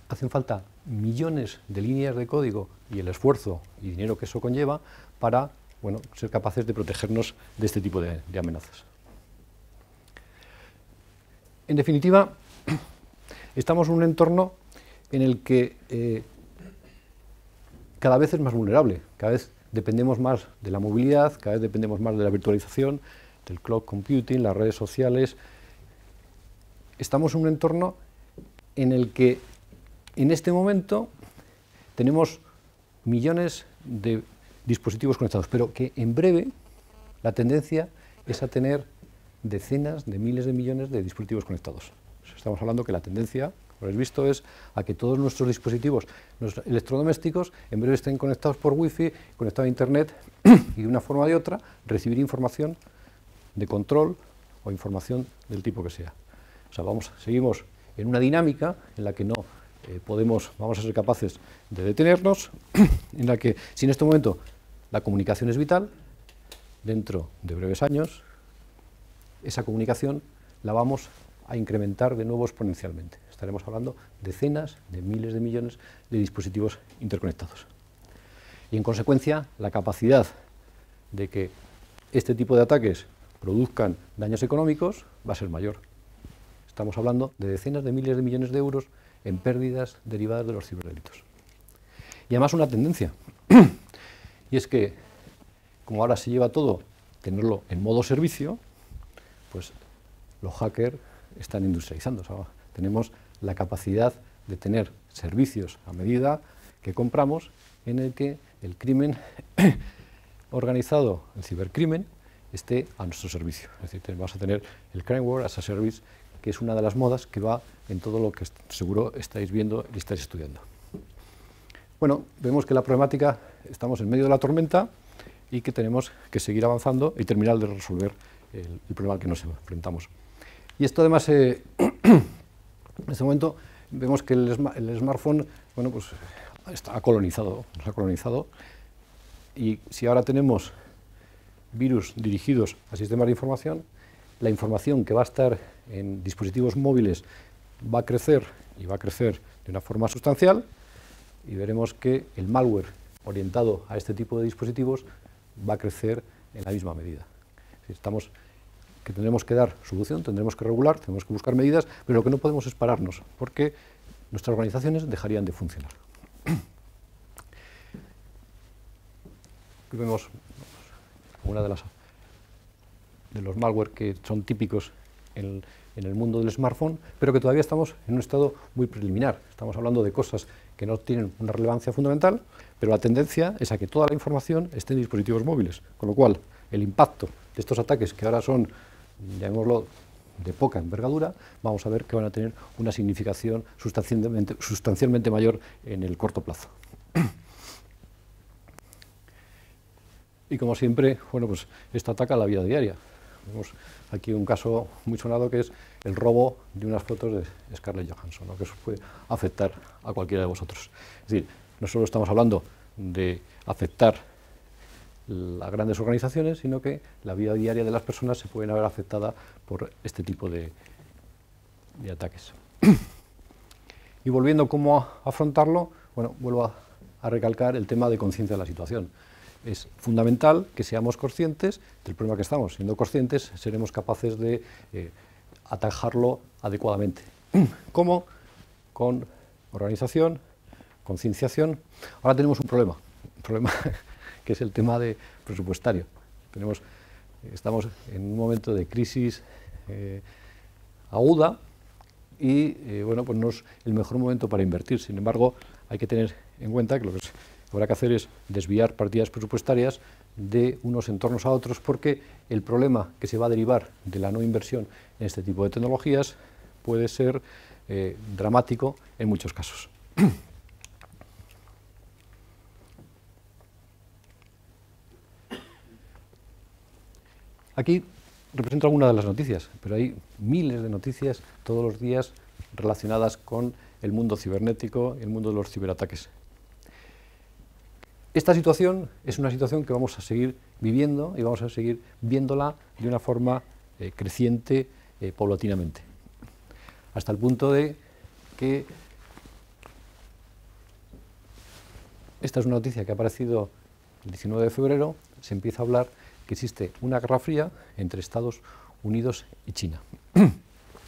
hacen falta millones de líneas de código y el esfuerzo y dinero que eso conlleva para, bueno, ser capaces de protegernos de este tipo de amenazas. En definitiva, estamos en un entorno en el que cada vez es más vulnerable, cada vez dependemos más de la movilidad, cada vez dependemos más de la virtualización, del cloud computing, las redes sociales. Estamos en un entorno en el que en este momento tenemos millones de dispositivos conectados, pero que en breve la tendencia es a tener decenas de miles de millones de dispositivos conectados. Estamos hablando que la tendencia, como habéis visto, es a que todos nuestros dispositivos electrodomésticos en breve estén conectados por Wi-Fi, conectados a Internet y de una forma o de otra recibir información de control o información del tipo que sea. O sea, seguimos en una dinámica en la que no vamos a ser capaces de detenernos, en la que si en este momento la comunicación es vital, dentro de breves años esa comunicación la vamos a incrementar de nuevo exponencialmente. Estaremos hablando de decenas de miles de millones de dispositivos interconectados. Y en consecuencia, la capacidad de que este tipo de ataques produzcan daños económicos va a ser mayor. Estamos hablando de decenas de miles de millones de euros en pérdidas derivadas de los ciberdelitos. Y además una tendencia, y es que como ahora se lleva todo tenerlo en modo servicio, pues los hackers están industrializando. O sea, tenemos la capacidad de tener servicios a medida que compramos en el que el crimen organizado, el cibercrimen, esté a nuestro servicio. Es decir, vamos a tener el crimeware as a service, que es una de las modas que va en todo lo que seguro estáis viendo y estáis estudiando. Bueno, vemos que la problemática, estamos en medio de la tormenta y que tenemos que seguir avanzando y terminar de resolver el problema al que nos enfrentamos. Y esto además, en este momento, vemos que el smartphone, bueno, pues nos ha colonizado, y si ahora tenemos virus dirigidos a sistemas de información, la información que va a estar en dispositivos móviles va a crecer y va a crecer de una forma sustancial, y veremos que el malware orientado a este tipo de dispositivos va a crecer en la misma medida. Estamos que tendremos que dar solución, tendremos que regular, tenemos que buscar medidas, pero lo que no podemos es pararnos, porque nuestras organizaciones dejarían de funcionar. Aquí vemos una de los malware que son típicos en el mundo del smartphone, pero que todavía estamos en un estado muy preliminar. Estamos hablando de cosas que no tienen una relevancia fundamental, pero la tendencia es a que toda la información esté en dispositivos móviles, con lo cual el impacto de estos ataques, que ahora son, llamémoslo, de poca envergadura, vamos a ver que van a tener una significación sustancialmente mayor en el corto plazo. Y como siempre, bueno, pues esto ataca la vida diaria. Vemos aquí un caso muy sonado que es el robo de unas fotos de Scarlett Johansson, ¿no? Que eso puede afectar a cualquiera de vosotros. Es decir, no solo estamos hablando de afectar a grandes organizaciones, sino que la vida diaria de las personas se pueden ver afectada por este tipo de ataques. Y volviendo a cómo afrontarlo, bueno, vuelvo a recalcar el tema de conciencia de la situación. Es fundamental que seamos conscientes del problema que estamos. Siendo conscientes, seremos capaces de atajarlo adecuadamente. ¿Cómo? Con organización, concienciación. Ahora tenemos un problema que es el tema presupuestario. Estamos en un momento de crisis aguda y bueno, pues no es el mejor momento para invertir. Sin embargo, hay que tener en cuenta que lo que habrá que hacer es desviar partidas presupuestarias de unos entornos a otros, porque el problema que se va a derivar de la no inversión en este tipo de tecnologías puede ser dramático en muchos casos. Aquí represento algunas de las noticias, pero hay miles de noticias todos los días relacionadas con el mundo cibernético y el mundo de los ciberataques. Esta situación es una situación que vamos a seguir viviendo y vamos a seguir viéndola de una forma creciente paulatinamente, hasta el punto de que esta es una noticia que ha aparecido el 19 de febrero, se empieza a hablar que existe una guerra fría entre Estados Unidos y China.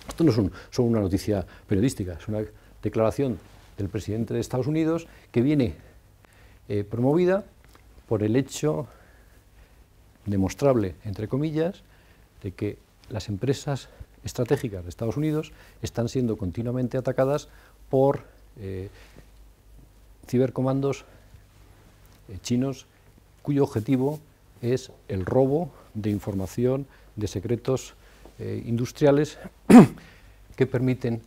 Esto no es solo una noticia periodística, es una declaración del presidente de Estados Unidos que viene promovida por el hecho demostrable, entre comillas, de que las empresas estratégicas de Estados Unidos están siendo continuamente atacadas por cibercomandos chinos, cuyo objetivo es el robo de información, de secretos industriales que permiten,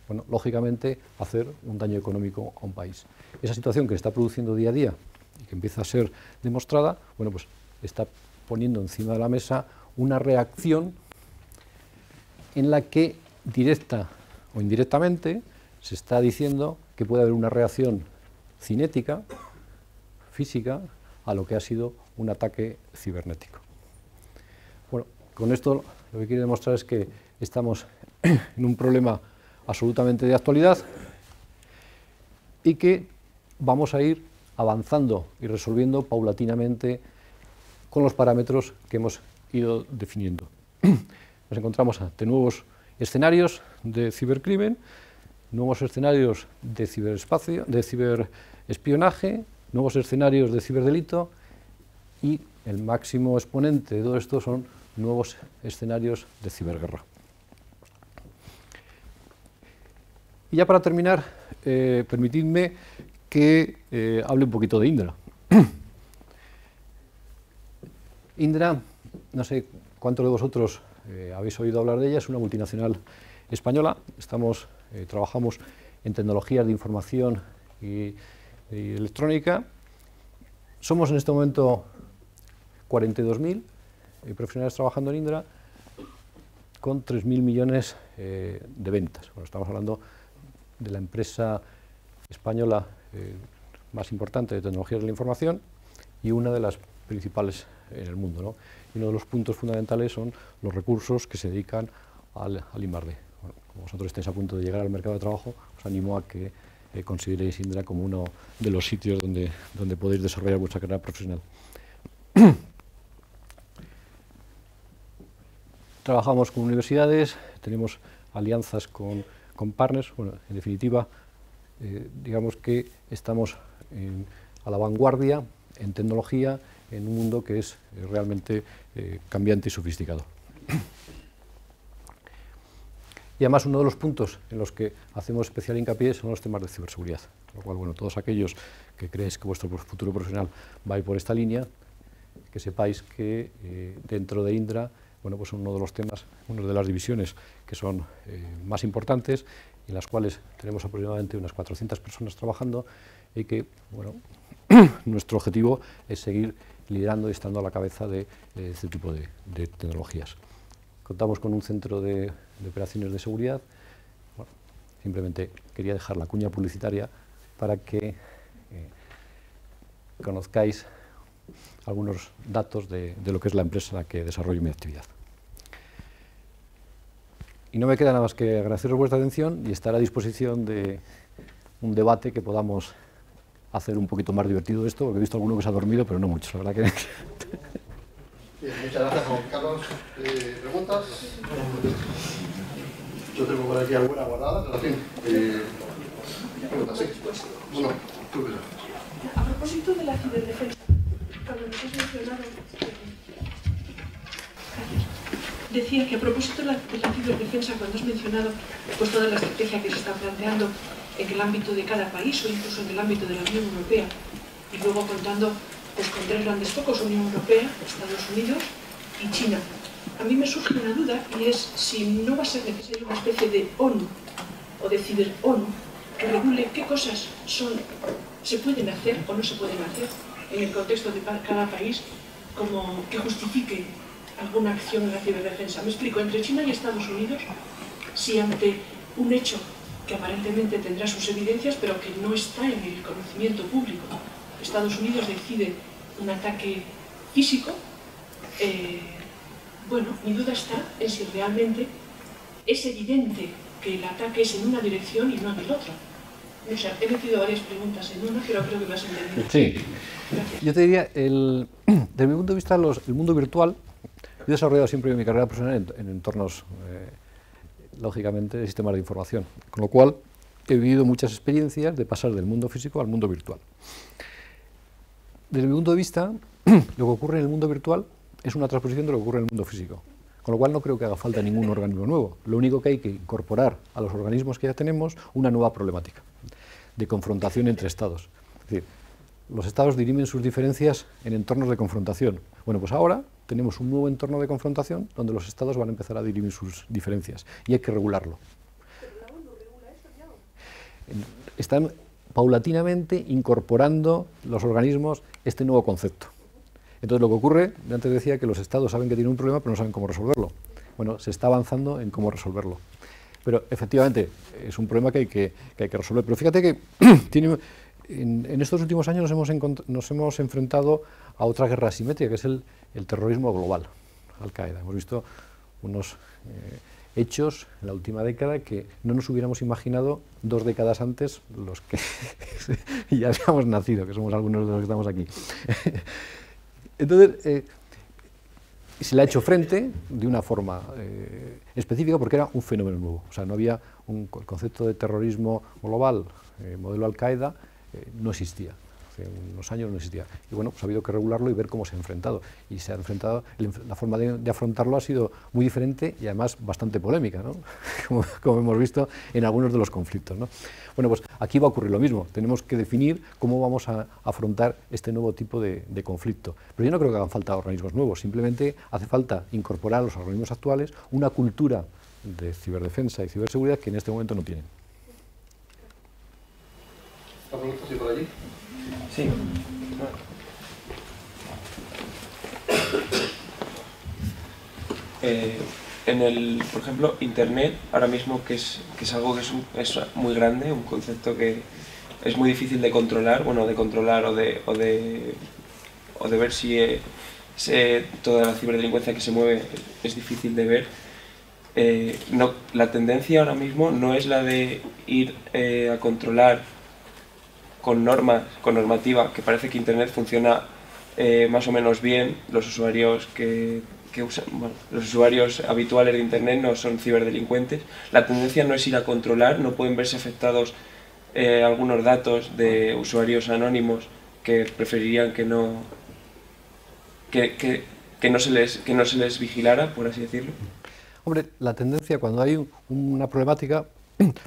bueno, lógicamente, hacer un daño económico a un país. Esa situación que se está produciendo día a día y que empieza a ser demostrada, bueno, pues está poniendo encima de la mesa una reacción en la que, directa o indirectamente, se está diciendo que puede haber una reacción cinética, física, a lo que ha sido un ataque cibernético. Bueno, con esto lo que quiero demostrar es que estamos en un problema absolutamente de actualidad y que vamos a ir avanzando y resolviendo paulatinamente con los parámetros que hemos ido definiendo. Nos encontramos ante nuevos escenarios de cibercrimen, nuevos escenarios de ciberespacio, de ciberespionaje, nuevos escenarios de ciberdelito y el máximo exponente de todo esto son nuevos escenarios de ciberguerra. Y ya para terminar, permitidme que hable un poquito de Indra. Indra, no sé cuántos de vosotros habéis oído hablar de ella, es una multinacional española. Trabajamos en tecnologías de información y electrónica. Somos en este momento 42.000 profesionales trabajando en Indra con 3.000 millones de ventas. Bueno, estamos hablando de la empresa española más importante de tecnologías de la información y una de las principales en el mundo, ¿no? Y uno de los puntos fundamentales son los recursos que se dedican al I+D. Bueno, como vosotros estáis a punto de llegar al mercado de trabajo, os animo a que consideréis Indra como uno de los sitios donde podéis desarrollar vuestra carrera profesional. Trabajamos con universidades, tenemos alianzas con partners. Bueno, en definitiva, digamos que estamos a la vanguardia en tecnología en un mundo que es realmente cambiante y sofisticado. Y además uno de los puntos en los que hacemos especial hincapié son los temas de ciberseguridad. Con lo cual, bueno, todos aquellos que creéis que vuestro futuro profesional va a ir por esta línea, que sepáis que dentro de Indra, bueno, pues uno de los temas, una de las divisiones que son más importantes, en las cuales tenemos aproximadamente unas 400 personas trabajando y que, bueno, nuestro objetivo es seguir liderando y estando a la cabeza de este tipo de tecnologías. Contamos con un centro de operaciones de seguridad. Bueno, simplemente quería dejar la cuña publicitaria para que conozcáis algunos datos de lo que es la empresa en la que desarrollo mi actividad. Y no me queda nada más que agradeceros vuestra atención y estar a disposición de un debate que podamos hacer un poquito más divertido esto, porque he visto alguno que se ha dormido, pero no mucho, la verdad que... Bien, muchas gracias, Juan Carlos. ¿Preguntas? Yo tengo por aquí alguna guardada, pero en fin. Preguntas, sí. Bueno, tú verás. A propósito de la ciberdefensa, cuando nos has mencionado, decía que a propósito de la ciberdefensa, cuando has mencionado pues toda la estrategia que se está planteando en el ámbito de cada país o incluso en el ámbito de la Unión Europea, y luego contando pues, con tres grandes focos, Unión Europea, Estados Unidos y China. A mí me surge una duda y es si no va a ser necesario una especie de ONU o de ciber-ONU que regule qué cosas se pueden hacer o no se pueden hacer en el contexto de cada país, como que justifique alguna acción en la ciberdefensa. Me explico, entre China y Estados Unidos, si ante un hecho que aparentemente tendrá sus evidencias, pero que no está en el conocimiento público, Estados Unidos decide un ataque físico, bueno, mi duda está en si realmente es evidente que el ataque es en una dirección y no en el otro. O sea, he metido varias preguntas en una, pero creo que me has entendido. Sí. Gracias. Yo te diría, desde mi punto de vista, el mundo virtual, yo he desarrollado siempre mi carrera profesional en entornos, lógicamente, de sistemas de información, con lo cual he vivido muchas experiencias de pasar del mundo físico al mundo virtual. Desde mi punto de vista, lo que ocurre en el mundo virtual es una transposición de lo que ocurre en el mundo físico, con lo cual no creo que haga falta ningún organismo nuevo. Lo único que hay que incorporar a los organismos que ya tenemos una nueva problemática de confrontación entre estados. Es decir, los estados dirimen sus diferencias en entornos de confrontación. Bueno, pues ahora tenemos un nuevo entorno de confrontación donde los estados van a empezar a dirimir sus diferencias y hay que regularlo. ¿Pero la ONU regula eso ya? Están paulatinamente incorporando los organismos este nuevo concepto. Entonces lo que ocurre, yo antes decía que los estados saben que tienen un problema pero no saben cómo resolverlo. Bueno, se está avanzando en cómo resolverlo. Pero efectivamente es un problema que hay que resolver. Pero fíjate que en estos últimos años nos hemos enfrentado a otra guerra asimétrica, que es el terrorismo global, Al-Qaeda. Hemos visto unos hechos en la última década que no nos hubiéramos imaginado 2 décadas antes los que ya habíamos nacido, que somos algunos de los que estamos aquí. Entonces, se le ha hecho frente de una forma específica porque era un fenómeno nuevo. O sea, no había el concepto de terrorismo global, modelo Al-Qaeda, no existía. Hace unos años no existía. Y bueno, pues ha habido que regularlo y ver cómo se ha enfrentado. Y se ha enfrentado, la forma de afrontarlo ha sido muy diferente y además bastante polémica, ¿no? como hemos visto en algunos de los conflictos, ¿no? Bueno, pues aquí va a ocurrir lo mismo. Tenemos que definir cómo vamos a afrontar este nuevo tipo de conflicto. Pero yo no creo que hagan falta organismos nuevos. Simplemente hace falta incorporar a los organismos actuales una cultura de ciberdefensa y ciberseguridad que en este momento no tienen. ¿La pregunta sí por allí? Sí. Por ejemplo, Internet, ahora mismo que es algo que es muy grande, un concepto que es muy difícil de controlar, bueno, de controlar o de ver si toda la ciberdelincuencia que se mueve es difícil de ver. La tendencia ahora mismo no es la de ir a controlar con normativa, que parece que Internet funciona más o menos bien. Los usuarios los usuarios habituales de Internet no son ciberdelincuentes. La tendencia no es ir a controlar, no pueden verse afectados algunos datos de usuarios anónimos que preferirían que no se les vigilara, por así decirlo. Hombre, la tendencia cuando hay una problemática,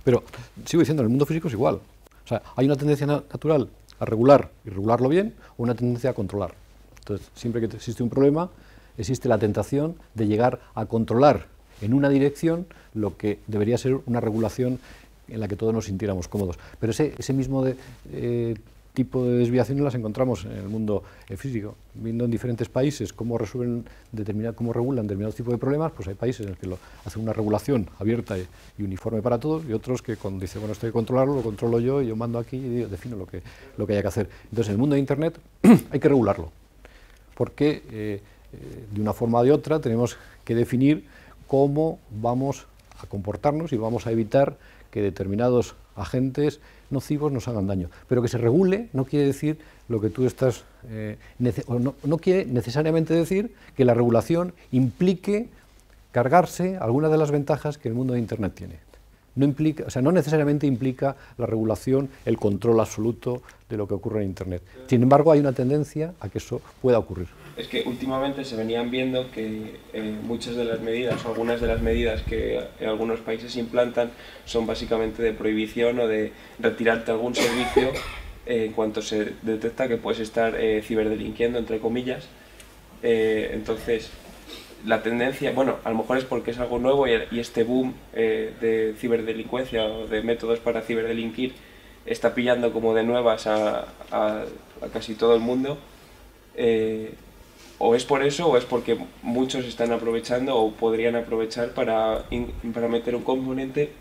pero sigo diciendo, en el mundo físico es igual. O sea, hay una tendencia natural a regular y regularlo bien, o una tendencia a controlar. Entonces, siempre que existe un problema, existe la tentación de llegar a controlar en una dirección lo que debería ser una regulación en la que todos nos sintiéramos cómodos. Pero ese mismo tipo de desviaciones las encontramos en el mundo físico. Viendo en diferentes países cómo regulan determinados tipos de problemas, pues hay países en los que hacen una regulación abierta y uniforme para todos, y otros que dicen, bueno, esto hay que controlarlo, lo controlo yo, y yo mando aquí y defino lo que haya que hacer. Entonces, en el mundo de Internet hay que regularlo, porque de una forma o de otra tenemos que definir cómo vamos a comportarnos y vamos a evitar que determinados agentes nocivos nos hagan daño. Pero que se regule no quiere decir lo que tú estás... no quiere necesariamente decir que la regulación implique cargarse algunas de las ventajas que el mundo de Internet tiene. No implica, o sea, no necesariamente implica la regulación el control absoluto de lo que ocurre en Internet. Sin embargo, hay una tendencia a que eso pueda ocurrir. Es que últimamente se venían viendo que muchas de las medidas, o algunas de las medidas que en algunos países implantan son básicamente de prohibición o de retirarte algún servicio en cuanto se detecta que puedes estar ciberdelinquiendo, entre comillas. Entonces, la tendencia, bueno, a lo mejor es porque es algo nuevo y este boom de ciberdelincuencia o de métodos para ciberdelinquir está pillando como de nuevas a casi todo el mundo. O es por eso o es porque muchos están aprovechando o podrían aprovechar para meter un componente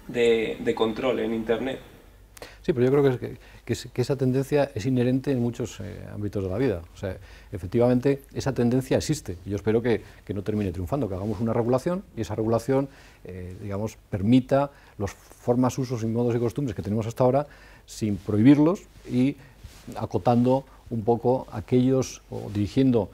de control en Internet. Sí, pero yo creo que esa tendencia es inherente en muchos ámbitos de la vida. O sea, efectivamente, esa tendencia existe. Y yo espero que no termine triunfando, que hagamos una regulación y esa regulación, digamos, permita las formas, usos y modos y costumbres que tenemos hasta ahora sin prohibirlos y acotando un poco aquellos, o dirigiendo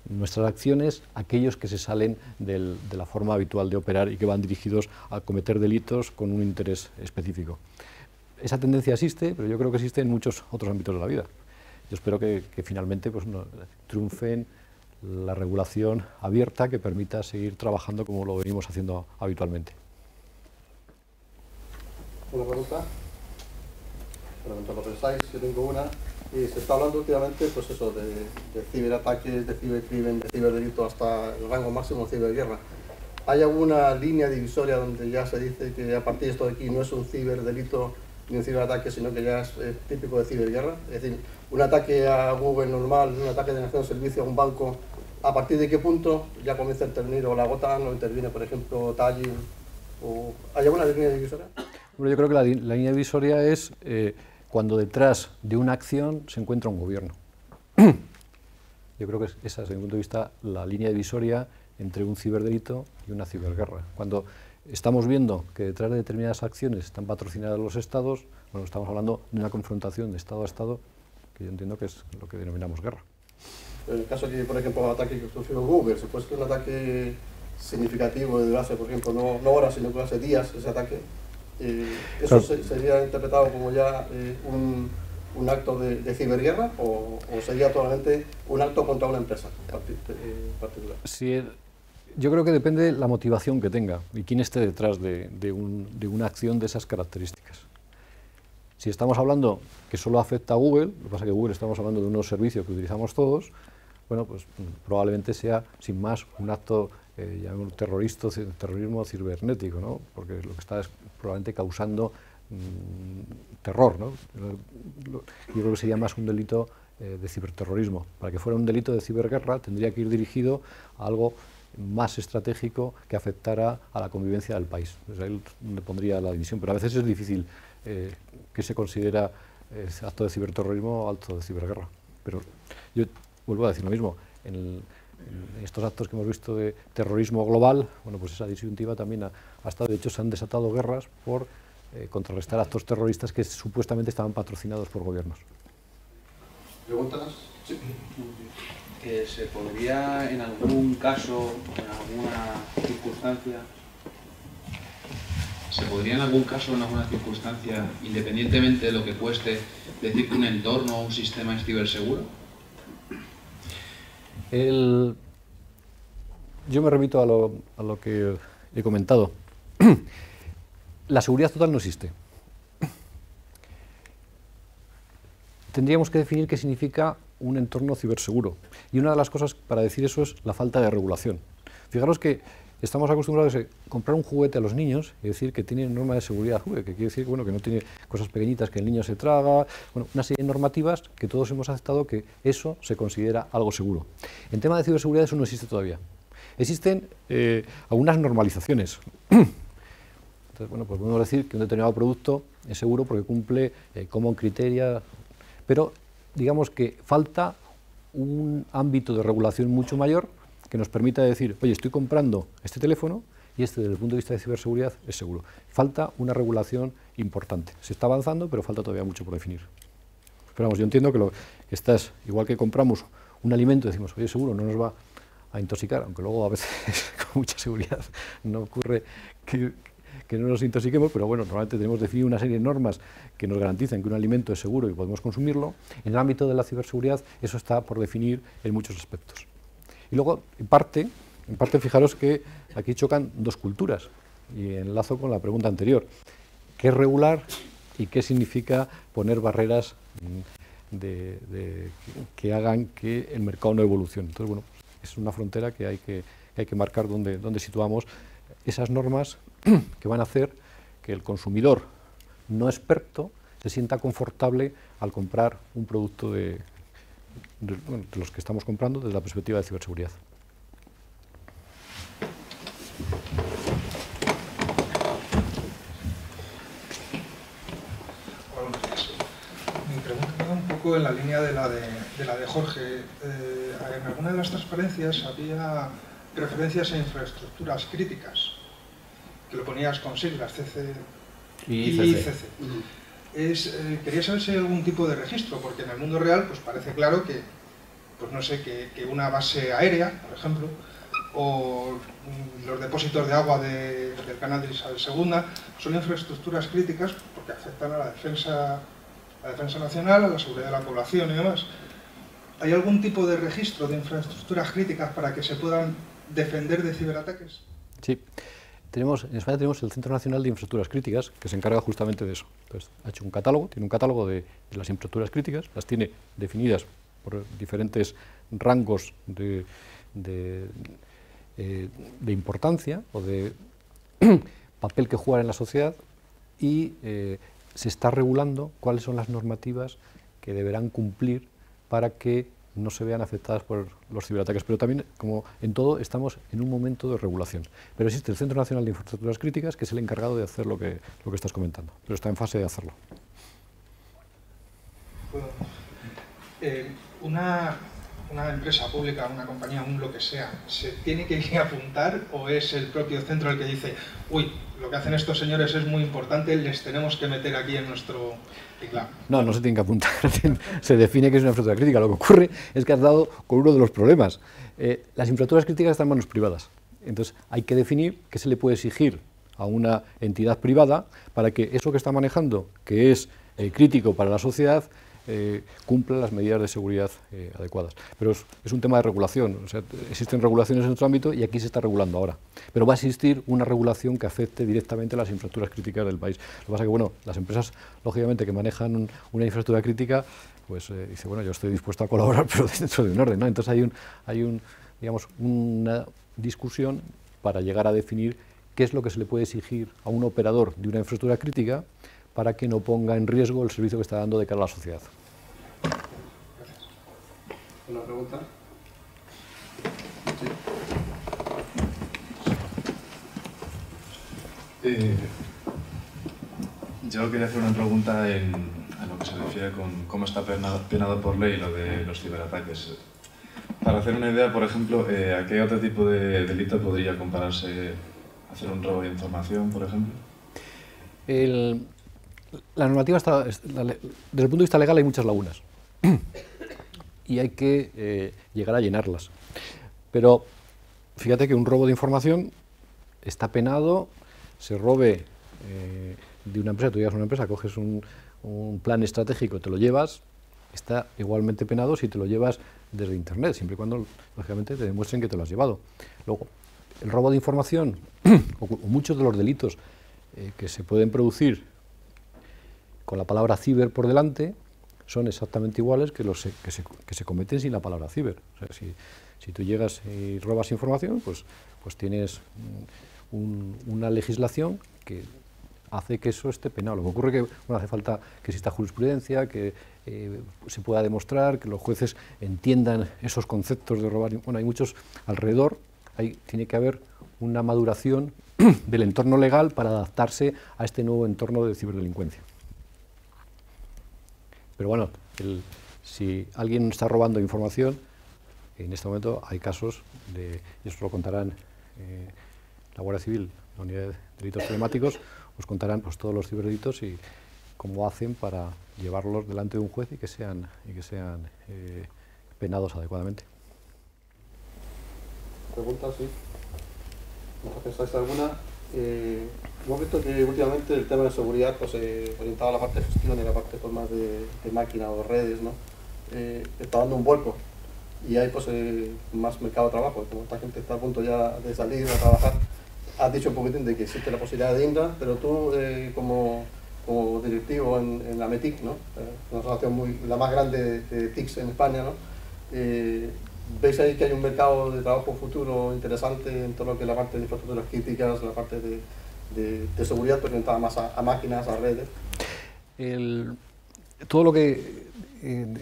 nuestras acciones a aquellos que se salen de la forma habitual de operar y que van dirigidos a cometer delitos con un interés específico. Esa tendencia existe, pero yo creo que existe en muchos otros ámbitos de la vida. Yo espero que finalmente pues, triunfen la regulación abierta que permita seguir trabajando como lo venimos haciendo habitualmente. Una pregunta. Bueno, mientras lo pensáis, yo tengo una. Y se está hablando últimamente, pues eso, de ciberataques, de cibercrimen, de ciberdelito hasta el rango máximo de ciberguerra. ¿Hay alguna línea divisoria donde ya se dice que a partir de esto de aquí no es un ciberdelito ni un ciberataque, sino que ya es típico de ciberguerra? Es decir, un ataque a Google normal, un ataque de negación de servicio a un banco, ¿a partir de qué punto ya comienza a intervenir o la OTAN o interviene, por ejemplo, Tallinn? ¿Hay alguna línea divisoria? Bueno, yo creo que la línea divisoria es cuando detrás de una acción se encuentra un gobierno. Yo creo que esa, desde mi punto de vista, la línea divisoria entre un ciberdelito y una ciberguerra. Cuando estamos viendo que detrás de determinadas acciones están patrocinados los estados, bueno, estamos hablando de una confrontación de estado a estado, que yo entiendo que es lo que denominamos guerra. En el caso que, por ejemplo, un ataque que sufrió Google, se puede ser un ataque significativo de hace, por ejemplo, no horas, sino que hace días ese ataque. ¿Eso sería interpretado como ya un acto de ciberguerra o sería totalmente un acto contra una empresa particular? Sí, yo creo que depende de la motivación que tenga y quién esté detrás de una acción de esas características. Si estamos hablando que solo afecta a Google, lo que pasa es que Google estamos hablando de unos servicios que utilizamos todos, bueno, pues probablemente sea, sin más, un acto terrorismo cibernético, ¿no? Porque lo que está es probablemente causando terror, ¿no? Yo creo que sería más un delito de ciberterrorismo. Para que fuera un delito de ciberguerra tendría que ir dirigido a algo más estratégico que afectara a la convivencia del país. Pues ahí le pondría la división, pero a veces es difícil que se considera acto de ciberterrorismo o acto de ciberguerra. Pero yo vuelvo a decir lo mismo. En estos actos que hemos visto de terrorismo global, bueno, pues esa disyuntiva también ha estado. De hecho, se han desatado guerras por contrarrestar actos terroristas que supuestamente estaban patrocinados por gobiernos. ¿Preguntas? Sí. ¿Se podría en algún caso, en alguna circunstancia, independientemente de lo que cueste, decir que un entorno o un sistema es ciberseguro? Yo me remito a lo que he comentado. La seguridad total no existe. Tendríamos que definir qué significa un entorno ciberseguro. Y una de las cosas para decir eso es la falta de regulación. Fijaros que estamos acostumbrados a comprar un juguete a los niños y decir que tiene norma de seguridad, que quiere decir bueno, que no tiene cosas pequeñitas que el niño se traga, bueno, una serie de normativas que todos hemos aceptado que eso se considera algo seguro. En tema de ciberseguridad eso no existe todavía. Existen algunas normalizaciones. Entonces, bueno, pues podemos decir que un determinado producto es seguro porque cumple Common Criteria, pero digamos que falta un ámbito de regulación mucho mayor que nos permita decir, oye, estoy comprando este teléfono y este desde el punto de vista de ciberseguridad es seguro. Falta una regulación importante. Se está avanzando, pero falta todavía mucho por definir. Pero vamos, yo entiendo que estás, igual que compramos un alimento y decimos, oye, seguro, no nos va a intoxicar, aunque luego a veces con mucha seguridad no ocurre que no nos intoxiquemos, pero bueno, normalmente tenemos definido una serie de normas que nos garantizan que un alimento es seguro y podemos consumirlo. En el ámbito de la ciberseguridad eso está por definir en muchos aspectos. Y luego, en parte fijaros que aquí chocan dos culturas, y enlazo con la pregunta anterior. ¿Qué es regular y qué significa poner barreras que hagan que el mercado no evolucione? Entonces, bueno, es una frontera que hay que marcar donde situamos esas normas que van a hacer que el consumidor no experto se sienta confortable al comprar un producto de los que estamos comprando desde la perspectiva de ciberseguridad. Buenos días. Mi pregunta va un poco en la línea de la de Jorge. En alguna de las transparencias había referencias a infraestructuras críticas, que lo ponías con siglas, CC y CC. Quería saber si hay algún tipo de registro, porque en el mundo real pues parece claro que, pues no sé, que una base aérea, por ejemplo, o los depósitos de agua del canal de Isabel II son infraestructuras críticas porque afectan a la defensa nacional, a la seguridad de la población y demás. ¿Hay algún tipo de registro de infraestructuras críticas para que se puedan defender de ciberataques? Sí. En España tenemos el Centro Nacional de Infraestructuras Críticas, que se encarga justamente de eso. Entonces, ha hecho un catálogo, tiene un catálogo de las infraestructuras críticas, las tiene definidas por diferentes rangos de importancia o de papel que jugar en la sociedad, y se está regulando cuáles son las normativas que deberán cumplir para que no se vean afectadas por los ciberataques. Pero también, como en todo, estamos en un momento de regulación. Pero existe el Centro Nacional de Infraestructuras Críticas, que es el encargado de hacer lo que estás comentando, pero está en fase de hacerlo. Bueno, una empresa pública, una compañía, lo que sea, ¿se tiene que ir a apuntar o es el propio centro el que dice, uy, lo que hacen estos señores es muy importante, les tenemos que meter aquí en nuestro teclado? No se tiene que apuntar, se define que es una infraestructura crítica. Lo que ocurre es que has dado con uno de los problemas. Las infraestructuras críticas están en manos privadas, entonces hay que definir qué se le puede exigir a una entidad privada para que eso que está manejando, que es crítico para la sociedad, cumpla las medidas de seguridad adecuadas. Pero es un tema de regulación, o sea, existen regulaciones en otro ámbito y aquí se está regulando ahora. Pero va a existir una regulación que afecte directamente a las infraestructuras críticas del país. Lo que pasa es que, bueno, las empresas, lógicamente, que manejan una infraestructura crítica, pues dice, bueno, yo estoy dispuesto a colaborar, pero dentro de un orden, ¿no? Entonces hay digamos, una discusión para llegar a definir qué es lo que se le puede exigir a un operador de una infraestructura crítica para que no ponga en riesgo el servicio que está dando de cara a la sociedad. ¿Una pregunta? Sí. Yo quería hacer una pregunta a lo que se refiere con cómo está penado por ley lo de los ciberataques. Para hacer una idea, por ejemplo, ¿a qué otro tipo de delito podría compararse hacer un robo de información, por ejemplo? La normativa desde el punto de vista legal hay muchas lagunas y hay que llegar a llenarlas. Pero fíjate que un robo de información está penado, se robe de una empresa, tú llegas a una empresa, coges un plan estratégico, te lo llevas, está igualmente penado si te lo llevas desde Internet, siempre y cuando, lógicamente, te demuestren que te lo has llevado. Luego, el robo de información o muchos de los delitos que se pueden producir con la palabra ciber por delante son exactamente iguales que los que se cometen sin la palabra ciber. O sea, si tú llegas y robas información, pues tienes una legislación que hace que eso esté penado. Lo que ocurre es que bueno, hace falta que exista jurisprudencia, que se pueda demostrar, que los jueces entiendan esos conceptos de robar. Bueno, hay muchos alrededor, tiene que haber una maduración del entorno legal para adaptarse a este nuevo entorno de ciberdelincuencia. Pero bueno, si alguien está robando información, en este momento hay casos, y eso lo contarán la Guardia Civil, la Unidad de Delitos Telemáticos, os contarán pues, todos los ciberdelitos y cómo hacen para llevarlos delante de un juez y que sean penados adecuadamente. Preguntas, sí. ¿No pensáis alguna? Hemos visto que últimamente el tema de seguridad, pues orientado a la parte de gestión y la parte pues, más de máquina o de redes, ¿no? Está dando un vuelco y hay pues, más mercado de trabajo. Como esta gente está a punto ya de salir a trabajar, has dicho un poquitín de que existe la posibilidad de Indra, pero tú como directivo en la METIC, ¿no? Una asociación la más grande de TICs en España, ¿no? ¿Veis ahí que hay un mercado de trabajo futuro interesante en todo lo que es la parte de infraestructuras críticas, la parte de seguridad orientada más a máquinas, a redes? Todo lo que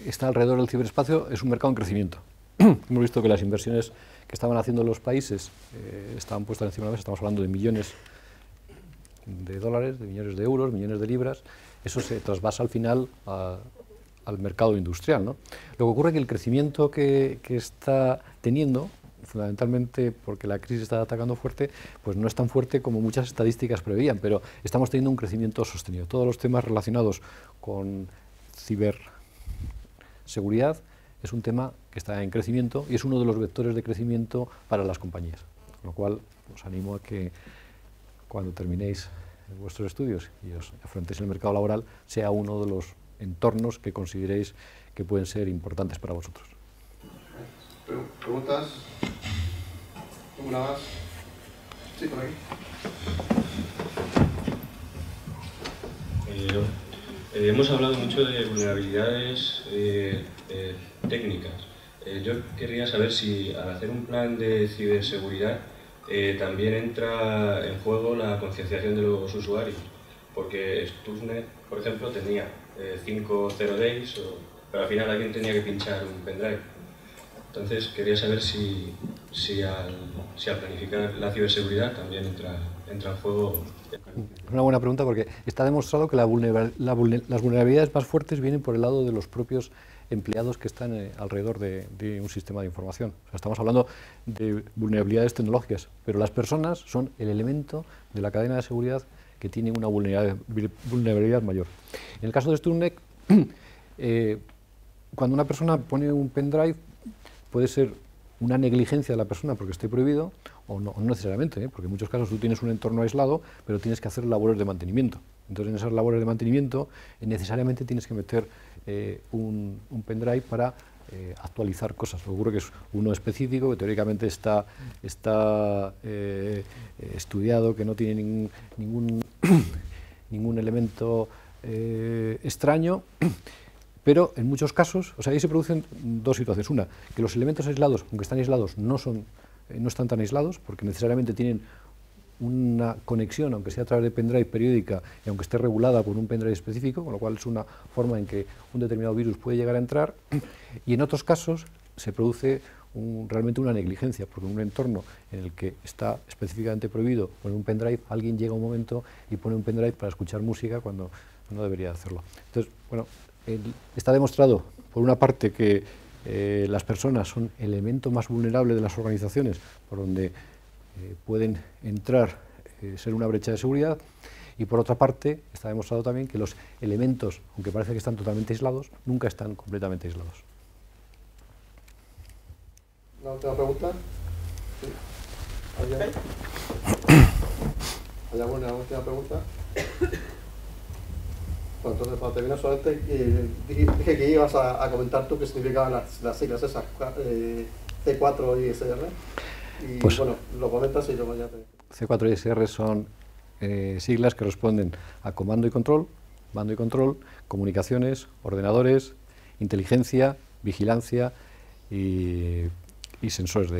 está alrededor del ciberespacio es un mercado en crecimiento. Hemos visto que las inversiones que estaban haciendo los países estaban puestas encima de la mesa, estamos hablando de millones de dólares, de millones de euros, millones de libras. Eso se trasvasa al final al mercado industrial, ¿no? Lo que ocurre es que el crecimiento que está teniendo, fundamentalmente porque la crisis está atacando fuerte, pues no es tan fuerte como muchas estadísticas preveían, pero estamos teniendo un crecimiento sostenido. Todos los temas relacionados con ciberseguridad es un tema que está en crecimiento y es uno de los vectores de crecimiento para las compañías. Con lo cual, os animo a que cuando terminéis vuestros estudios y os afrontéis el mercado laboral, sea uno de los entornos que consideréis que pueden ser importantes para vosotros. ¿Preguntas? ¿Una más? Sí, por aquí. Hemos hablado mucho de vulnerabilidades técnicas. Yo querría saber si al hacer un plan de ciberseguridad también entra en juego la concienciación de los usuarios, porque Stuxnet, por ejemplo, tenía 5 0 days, pero al final alguien tenía que pinchar un pendrive. Entonces quería saber si al planificar la ciberseguridad también entra en juego. Una buena pregunta, porque está demostrado que las vulnerabilidades más fuertes vienen por el lado de los propios empleados que están alrededor de un sistema de información. O sea, estamos hablando de vulnerabilidades tecnológicas, pero las personas son el elemento de la cadena de seguridad que tiene una vulnerabilidad mayor. En el caso de Stuxnet, cuando una persona pone un pendrive, puede ser una negligencia de la persona porque esté prohibido, o no necesariamente, porque en muchos casos tú tienes un entorno aislado, pero tienes que hacer labores de mantenimiento. Entonces, en esas labores de mantenimiento, necesariamente tienes que meter un pendrive para actualizar cosas. Lo que ocurre que es uno específico, que teóricamente está estudiado, que no tiene ningún elemento extraño, pero en muchos casos, o sea, ahí se producen dos situaciones. Una, que los elementos aislados, aunque están aislados, no están tan aislados, porque necesariamente tienen una conexión, aunque sea a través de pendrive periódica y aunque esté regulada por un pendrive específico, con lo cual es una forma en que un determinado virus puede llegar a entrar. Y en otros casos se produce realmente una negligencia, porque en un entorno en el que está específicamente prohibido poner un pendrive, alguien llega un momento y pone un pendrive para escuchar música cuando no debería hacerlo. Entonces, bueno, está demostrado, por una parte, que las personas son el elemento más vulnerable de las organizaciones, por donde pueden entrar, ser una brecha de seguridad, y por otra parte, está demostrado también que los elementos, aunque parece que están totalmente aislados, nunca están completamente aislados. ¿Una última pregunta? Sí. ¿Hay alguna última pregunta? Bueno, entonces, para terminar, solamente dije que ibas a comentar tú qué significaban las siglas esas, C4 y SR. Y pues, bueno, lo comentas y luego ya te... C4 y SR son siglas que responden a comando y control, mando y control, comunicaciones, ordenadores, inteligencia, vigilancia y sensores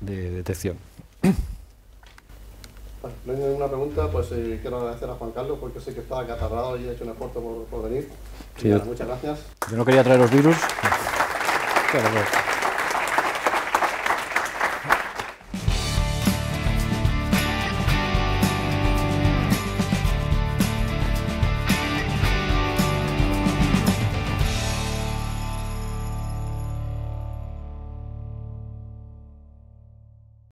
de detección. Bueno, no hay ninguna pregunta, pues quiero agradecer a Juan Carlos porque sé que estaba acatarrado y ha hecho un esfuerzo por venir. Sí, nada, muchas gracias. Yo no quería traer los virus. Claro.